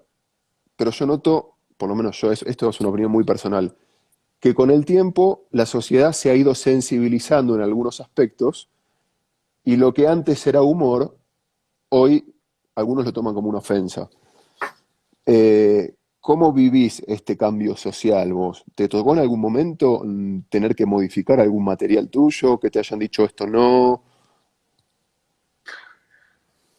pero yo noto, por lo menos yo, esto es una opinión muy personal, que con el tiempo la sociedad se ha ido sensibilizando en algunos aspectos y lo que antes era humor, hoy algunos lo toman como una ofensa. ¿Cómo vivís este cambio social vos? ¿Te tocó en algún momento tener que modificar algún material tuyo, que te hayan dicho esto no?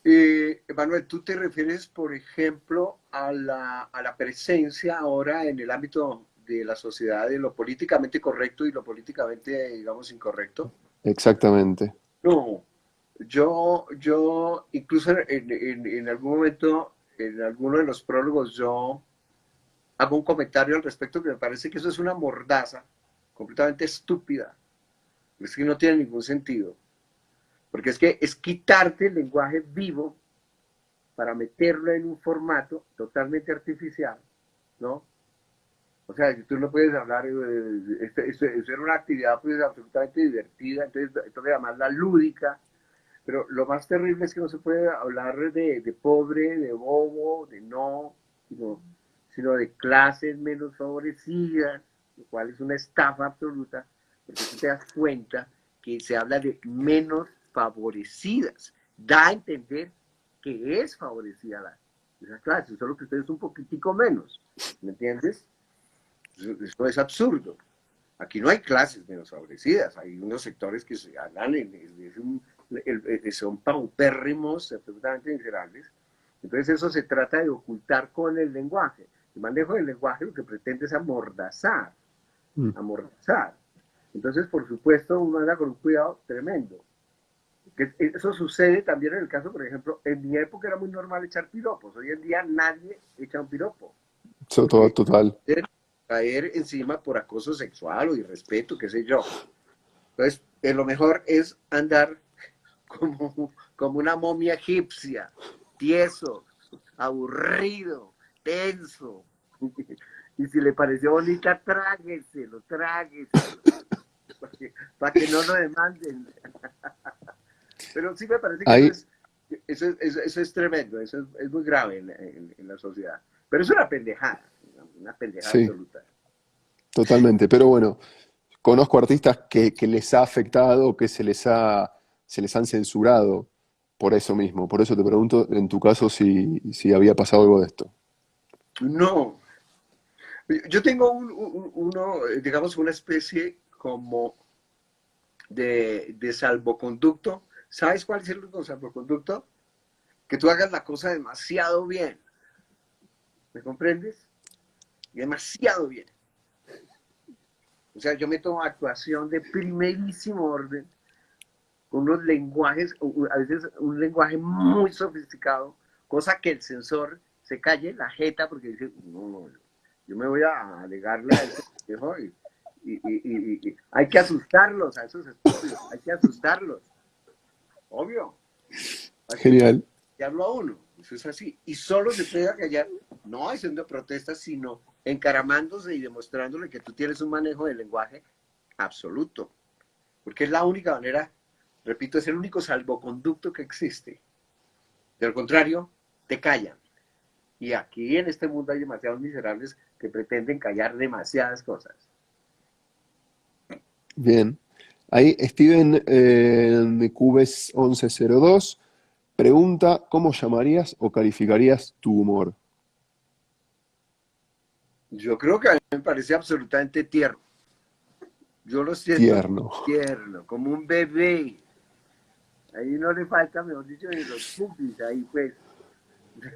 Emanuel, ¿tú te refieres, por ejemplo, a la presencia ahora en el ámbito de la sociedad de lo políticamente correcto y lo políticamente, digamos, incorrecto? Exactamente. No, yo incluso en algún momento, en alguno de los prólogos, yo hago un comentario al respecto que me parece que eso es una mordaza completamente estúpida, es que no tiene ningún sentido, porque es que es quitarte el lenguaje vivo para meterlo en un formato totalmente artificial, ¿no? O sea, si tú no puedes hablar, eso era una actividad pues absolutamente divertida, entonces llamarla lúdica, pero lo más terrible es que no se puede hablar de pobre, de bobo, de no, sino, sino de clases menos favorecidas, lo cual es una estafa absoluta, porque tú te das cuenta que se habla de menos favorecidas. Da a entender que es favorecida esa clase, solo que usted es un poquitico menos, ¿me entiendes? Eso es absurdo. Aquí no hay clases menos favorecidas, hay unos sectores que se ganan, son paupérrimos, absolutamente miserables. Entonces eso se trata de ocultar con el lenguaje. El manejo del lenguaje lo que pretende es amordazar, Mm. amordazar. Entonces, por supuesto, uno anda con un cuidado tremendo. Que eso sucede también en el caso, por ejemplo, en mi época era muy normal echar piropos. Hoy en día nadie echa un piropo, Todo, porque total. caer encima por acoso sexual o irrespeto, qué sé yo. Entonces, lo mejor es andar como una momia egipcia, tieso, aburrido, tenso. Y si le pareció bonita, trágueselo, trágueselo, para que no lo demanden. Pero sí me parece que Ahí, eso es tremendo, eso es muy grave en la sociedad. Pero es una pendejada sí, absoluta. totalmente. Pero bueno, conozco artistas que les ha afectado, que se les han censurado por eso mismo. Por eso te pregunto, en tu caso, si había pasado algo de esto. No, Yo tengo uno, digamos, una especie como de salvoconducto. ¿Sabes cuál es el salvoconducto? Que tú hagas la cosa demasiado bien. ¿Me comprendes? Demasiado bien. O sea, yo me tomo actuación de primerísimo orden, con unos lenguajes, a veces un lenguaje muy sofisticado, cosa que el sensor se calle la jeta porque dice, no, no, yo me voy a alegarle a ese viejo y hay que asustarlos a esos estúpidos, hay que asustarlos, obvio, hay que Genial. callarlo a uno, eso es así, y solo se puede callar, no haciendo protestas, sino encaramándose y demostrándole que tú tienes un manejo del lenguaje absoluto, porque es la única manera, repito, es el único salvoconducto que existe. De lo contrario, te callan. Y aquí en este mundo hay demasiados miserables que pretenden callar demasiadas cosas. Bien. Ahí Steven Cubes 1102 pregunta, ¿cómo llamarías o calificarías tu humor? Yo creo que a mí me parece absolutamente tierno. Yo lo siento Tierno. tierno, como un bebé. Ahí no le falta, mejor dicho, ni los pupis. Ahí pues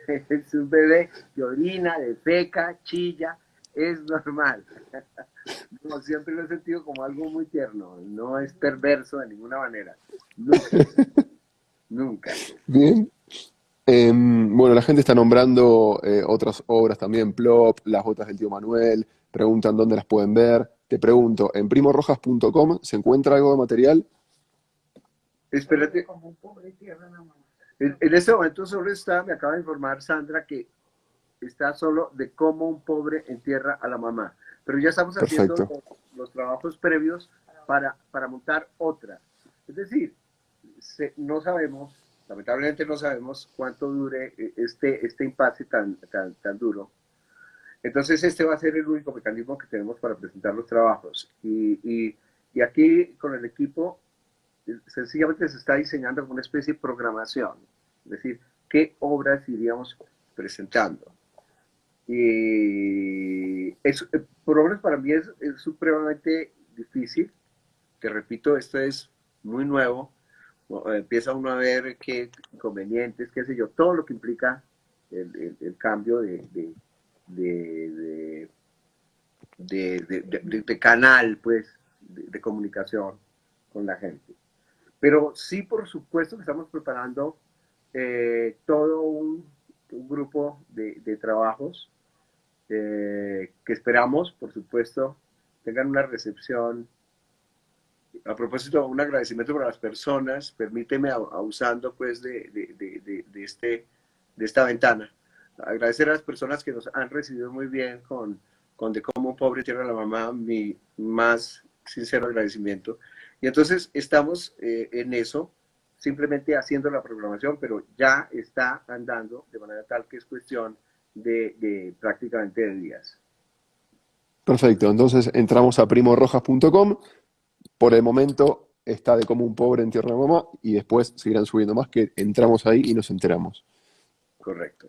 es un bebé que orina, defeca, chilla, es normal. No, siempre lo he sentido como algo muy tierno, no es perverso de ninguna manera. Nunca, nunca. Bien. Bueno, la gente está nombrando otras obras también, Plop, Las botas del tío Manuel, preguntan dónde las pueden ver. Te pregunto, ¿en primorojas.com se encuentra algo de material? Espérate. Como un pobre tierra la mamá. En este momento solo está, me acaba de informar Sandra que está solo de cómo un pobre entierra a la mamá. Pero ya estamos haciendo Perfecto. los trabajos previos para montar otra. Es decir, no sabemos, lamentablemente no sabemos cuánto dure este impasse tan duro. Entonces este va a ser el único mecanismo que tenemos para presentar los trabajos. Y aquí con el equipo sencillamente se está diseñando como una especie de programación, es decir, qué obras iríamos presentando. Y por lo menos para mí es supremamente difícil, te repito, esto es muy nuevo, empieza uno a ver qué inconvenientes, qué sé yo, todo lo que implica el cambio de, de canal, pues, de comunicación con la gente. Pero sí, por supuesto que estamos preparando todo un grupo de trabajos que esperamos, por supuesto, tengan una recepción. A propósito, un agradecimiento para las personas, permíteme usando pues de esta ventana, agradecer a las personas que nos han recibido muy bien con De cómo un pobre tierra la mamá, mi más sincero agradecimiento. Y entonces estamos en eso, simplemente haciendo la programación, pero ya está andando de manera tal que es cuestión de prácticamente de días. Perfecto. Entonces entramos a primorojas.com. Por el momento está de como un pobre en tierra de mamá y después seguirán subiendo más que entramos ahí y nos enteramos. Correcto.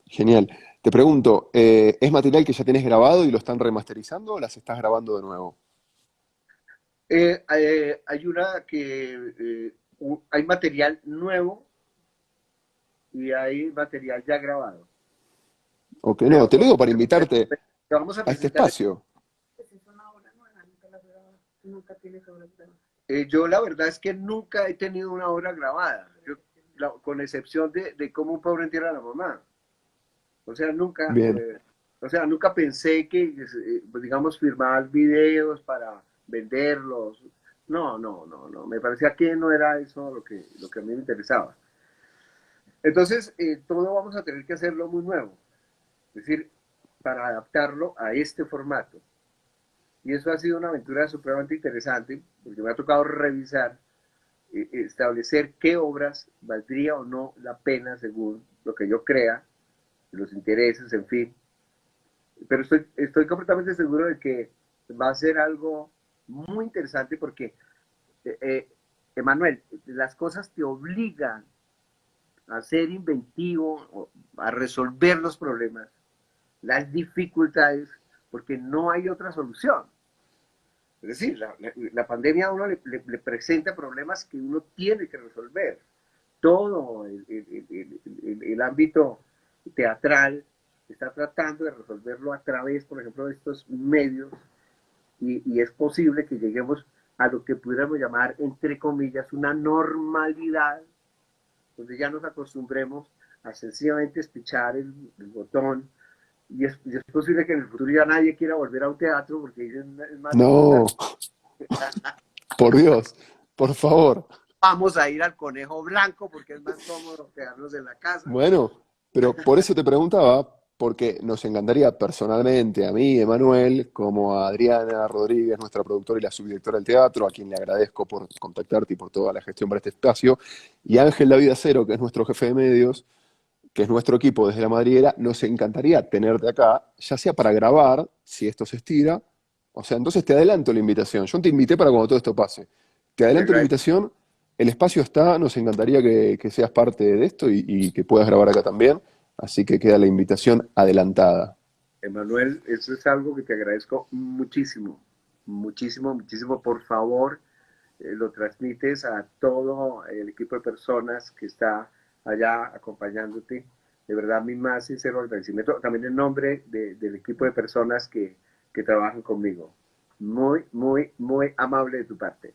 Genial. Te pregunto, ¿es material que ya tenés grabado y lo están remasterizando o las estás grabando de nuevo? Hay una hay material nuevo y hay material ya grabado. Ok, no, Pero, te lo digo para invitarte pero vamos a a este presentar. espacio. Yo la verdad es que nunca he tenido una obra grabada, con excepción de cómo un pobre entierra a la mamá. O sea, Bien, nunca pensé que, pues, digamos, firmar videos para venderlos. No, no, no, no. Me parecía que no era eso lo que a mí me interesaba. Entonces, todo vamos a tener que hacerlo muy nuevo, es decir, para adaptarlo a este formato. Y eso ha sido una aventura supremamente interesante, porque me ha tocado revisar, establecer qué obras valdría o no la pena según lo que yo crea, los intereses, en fin. Pero estoy completamente seguro de que va a ser algo muy interesante porque, Emanuel, las cosas te obligan a ser inventivo, a resolver los problemas. las dificultades, porque no hay otra solución. Es decir, la pandemia a uno le presenta problemas que uno tiene que resolver. Todo el ámbito teatral está tratando de resolverlo a través, por ejemplo, de estos medios y es posible que lleguemos a lo que pudiéramos llamar, entre comillas, una normalidad, donde ya nos acostumbremos a sencillamente espichar el botón y es posible que en el futuro ya nadie quiera volver a un teatro porque es más No, importante. por Dios, por favor. Vamos a ir al Conejo Blanco porque es más cómodo quedarnos en la casa. Bueno, pero por eso te preguntaba, porque nos encantaría personalmente, a mí, Emanuel, como a Adriana Rodríguez, nuestra productora y la subdirectora del teatro, a quien le agradezco por contactarte y por toda la gestión para este espacio, y a Ángel David Acero, que es nuestro jefe de medios, que es nuestro equipo desde la madriguera, nos encantaría tenerte acá, ya sea para grabar, si esto se estira, o sea, entonces te adelanto la invitación. Yo te invité para cuando todo esto pase. Te Te adelanto la agradezco. invitación, el espacio está, nos encantaría que seas parte de esto y que puedas grabar acá también, así que queda la invitación adelantada. Emanuel, eso es algo que te agradezco muchísimo, muchísimo, muchísimo. Por favor, lo transmites a todo el equipo de personas que está allá acompañándote. De verdad, mi más sincero agradecimiento, también en nombre del equipo de personas que trabajan conmigo. Muy, muy, muy amable de tu parte.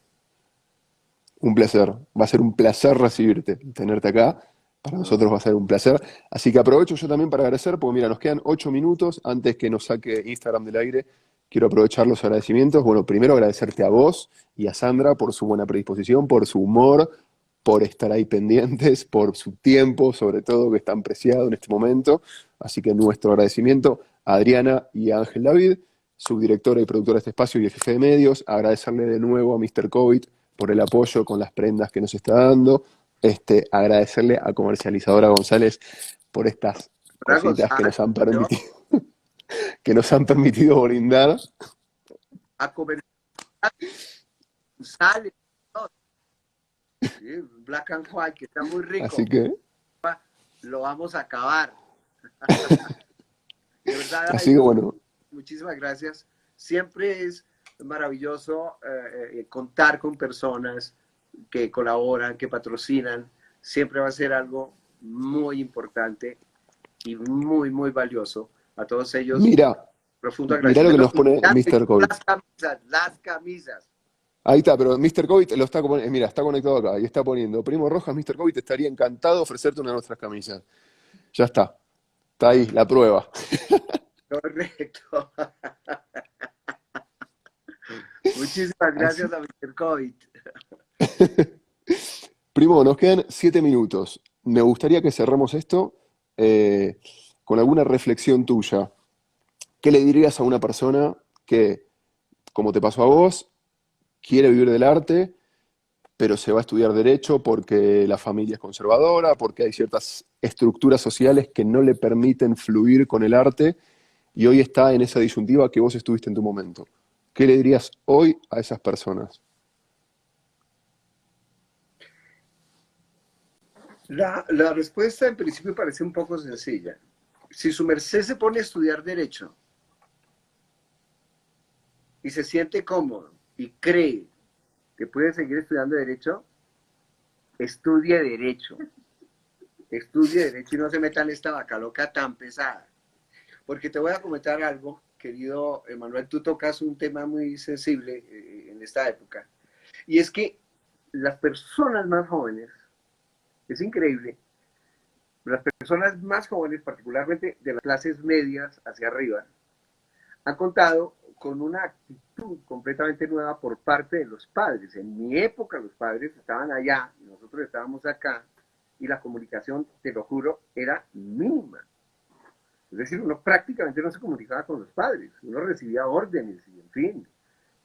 Un placer, va a ser un placer recibirte, tenerte acá. Para No, nosotros va a ser un placer. Así que aprovecho yo también para agradecer, porque mira, nos quedan 8 minutos antes que nos saque Instagram del aire. Quiero aprovechar los agradecimientos. Bueno, primero agradecerte a vos y a Sandra por su buena predisposición, por su humor, por estar ahí pendientes, por su tiempo, sobre todo, que es tan preciado en este momento. Así que nuestro agradecimiento a Adriana y a Ángel David, subdirectora y productora de este espacio y el jefe de medios. Agradecerle de nuevo a Mr. COVID por el apoyo con las prendas que nos está dando. Agradecerle a Comercializadora González por estas Hola, cositas que Gonzalo, nos han permitido, que nos han permitido brindar. a comer González, ¿sí? Black and White, que está muy Así rico. que, Lo vamos a acabar. De verdad, así que bueno, muchísimas gracias. Siempre es maravilloso contar con personas que colaboran, que patrocinan. Siempre va a ser algo muy importante y muy, muy valioso. A todos ellos, mira, profundo mira lo que agradecimiento. nos Y pone Mr. COVID. las camisas, las camisas. Ahí está, pero Mr. COVID lo está, mira, está conectado acá y está poniendo, Primo Rojas, Mr. COVID estaría encantado de ofrecerte una de nuestras camisas. Ya está ahí, la prueba. Correcto. Muchísimas Así. gracias a Mr. COVID. Primo, nos quedan 7 minutos. Me gustaría que cerremos esto eh, con alguna reflexión tuya. ¿Qué le dirías a una persona que, como te pasó a vos, quiere vivir del arte, pero se va a estudiar derecho porque la familia es conservadora, porque hay ciertas estructuras sociales que no le permiten fluir con el arte y hoy está en esa disyuntiva que vos estuviste en tu momento? ¿Qué le dirías hoy a esas personas? La respuesta en principio parece un poco sencilla. Si su merced se pone a estudiar derecho y se siente cómodo y cree que puede seguir estudiando derecho, estudie derecho. Estudie derecho y no se meta en esta vaca loca tan pesada. Porque te voy a comentar algo, querido Emanuel, tú tocas un tema muy sensible en esta época. Y es que las personas más jóvenes, es increíble, las personas más jóvenes, particularmente de las clases medias hacia arriba, han contado con una actitud completamente nueva por parte de los padres. En mi época los padres estaban allá y nosotros estábamos acá y la comunicación, te lo juro, era mínima. Es decir, uno prácticamente no se comunicaba con los padres, uno recibía órdenes y en fin.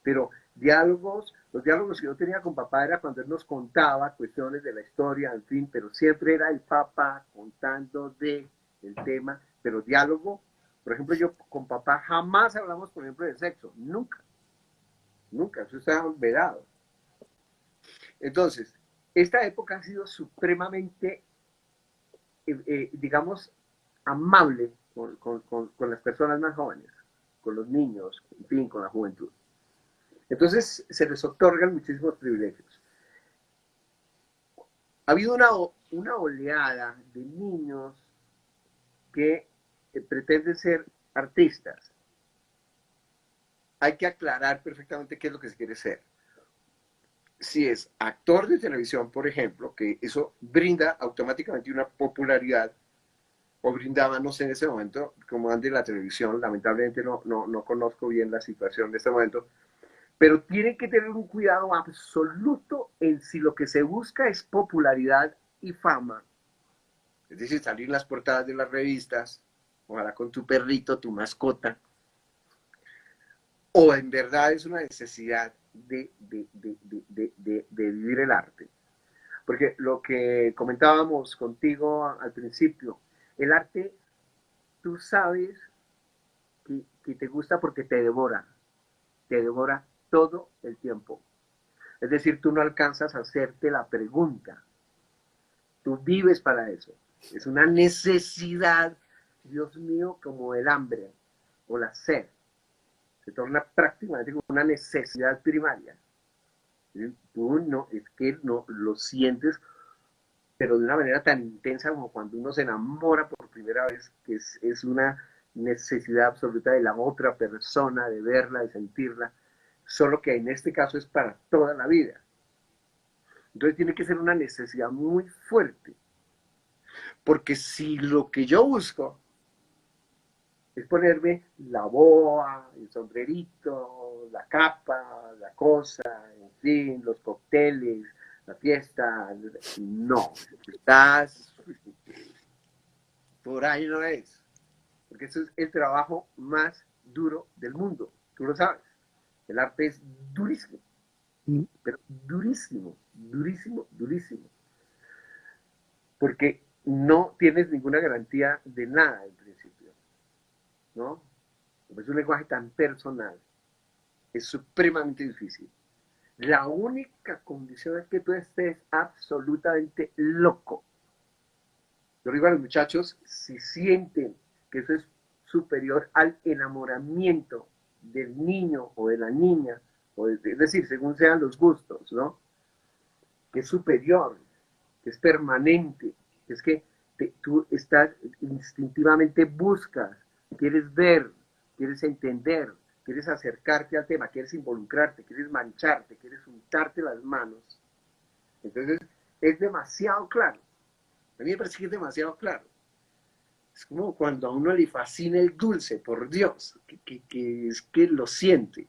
Pero diálogos, los diálogos que yo tenía con papá era cuando él nos contaba cuestiones de la historia, en fin, pero siempre era el papá contando de el tema, pero diálogo, por ejemplo, yo con papá jamás hablamos, por ejemplo, de sexo, nunca, nunca, eso está vedado. Entonces, esta época ha sido supremamente, digamos, amable con las personas más jóvenes, con los niños, en fin, con la juventud. Entonces se les otorgan muchísimos privilegios. Ha habido una oleada de niños que pretenden ser artistas. Hay que aclarar perfectamente qué es lo que se quiere ser. Si es actor de televisión, por ejemplo, que eso brinda automáticamente una popularidad, o brindaba, no sé en ese momento, como ande la televisión, lamentablemente no conozco bien la situación de este momento, pero tienen que tener un cuidado absoluto en si lo que se busca es popularidad y fama, es decir, salir en las portadas de las revistas, ojalá con tu perrito, tu mascota, o en verdad es una necesidad de vivir el arte. Porque lo que comentábamos contigo al principio, el arte, tú sabes que te gusta porque te devora todo el tiempo. Es decir, tú no alcanzas a hacerte la pregunta, tú vives para eso. Es una necesidad, Dios mío, como el hambre o la sed. Se torna prácticamente como una necesidad primaria. Tú no, es que no lo sientes, pero de una manera tan intensa como cuando uno se enamora por primera vez, que es una necesidad absoluta de la otra persona, de verla, de sentirla, solo que en este caso es para toda la vida. Entonces tiene que ser una necesidad muy fuerte, porque si lo que yo busco es ponerme la boa, el sombrerito, la capa, la cosa, en fin, los cócteles, la fiesta, no, estás por ahí no es, porque eso es el trabajo más duro del mundo, tú lo sabes, el arte es durísimo, pero durísimo, durísimo, durísimo, porque no tienes ninguna garantía de nada en principio, ¿no? Es un lenguaje tan personal, es supremamente difícil. La única condición es que tú estés absolutamente loco. Yo digo a los muchachos, si sienten que eso es superior al enamoramiento del niño o de la niña, es decir, según sean los gustos, ¿no? Que es superior, que es permanente, que es que tú estás instintivamente buscas, quieres ver, quieres entender, quieres acercarte al tema, quieres involucrarte, quieres mancharte, quieres untarte las manos. Entonces, es demasiado claro. A mí me parece que es demasiado claro. Es como cuando a uno le fascina el dulce, por Dios, que es que lo siente.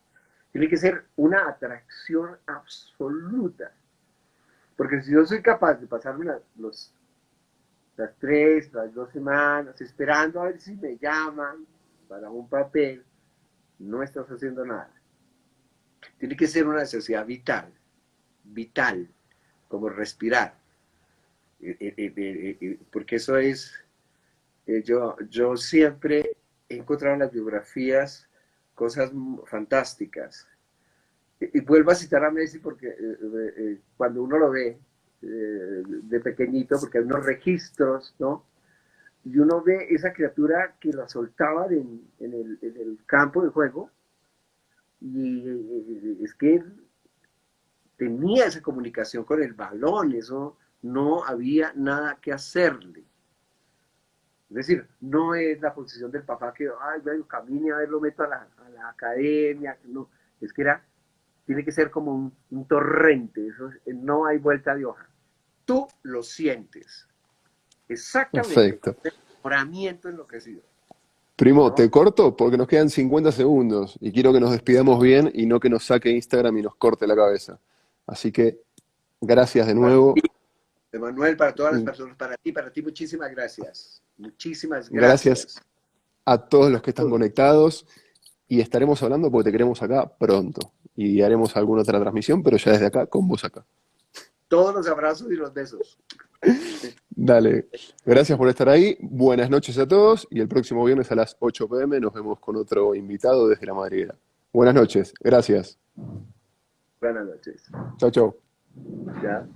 Tiene que ser una atracción absoluta. Porque si yo soy capaz de pasarme las 3, las 2 semanas esperando a ver si me llaman para un papel, no estás haciendo nada. Tiene que ser una necesidad vital, vital, como respirar. Porque eso es, yo siempre he encontrado en las biografías cosas fantásticas. Y vuelvo a citar a Messi porque cuando uno lo ve de pequeñito, porque hay unos registros, ¿no? Y uno ve esa criatura que la soltaba en el campo de juego y es que tenía esa comunicación con el balón, eso no había nada que hacerle. Es decir, no es la posición del papá que, ay, bueno, camine a ver, lo meto a la academia, no, es que tiene que ser como un torrente, eso, no hay vuelta de hoja. Tú lo sientes, exactamente, Perfecto. enamoramiento enloquecido, Primo, ¿no? te corto porque nos quedan 50 segundos y quiero que nos despidamos bien y no que nos saque Instagram y nos corte la cabeza. Así que gracias de Para ti, nuevo. Emanuel, para todas las personas, para ti, muchísimas gracias. Muchísimas Gracias gracias. a todos los que están conectados y estaremos hablando porque te queremos acá pronto. Y haremos alguna otra transmisión, pero ya desde acá, con vos acá. Todos los abrazos y los besos. Dale, gracias por estar ahí. Buenas noches a todos y el próximo viernes a las 8 p.m. nos vemos con otro invitado desde la madriguera. Buenas noches, gracias. Buenas noches. Chao, chao. ¿Ya?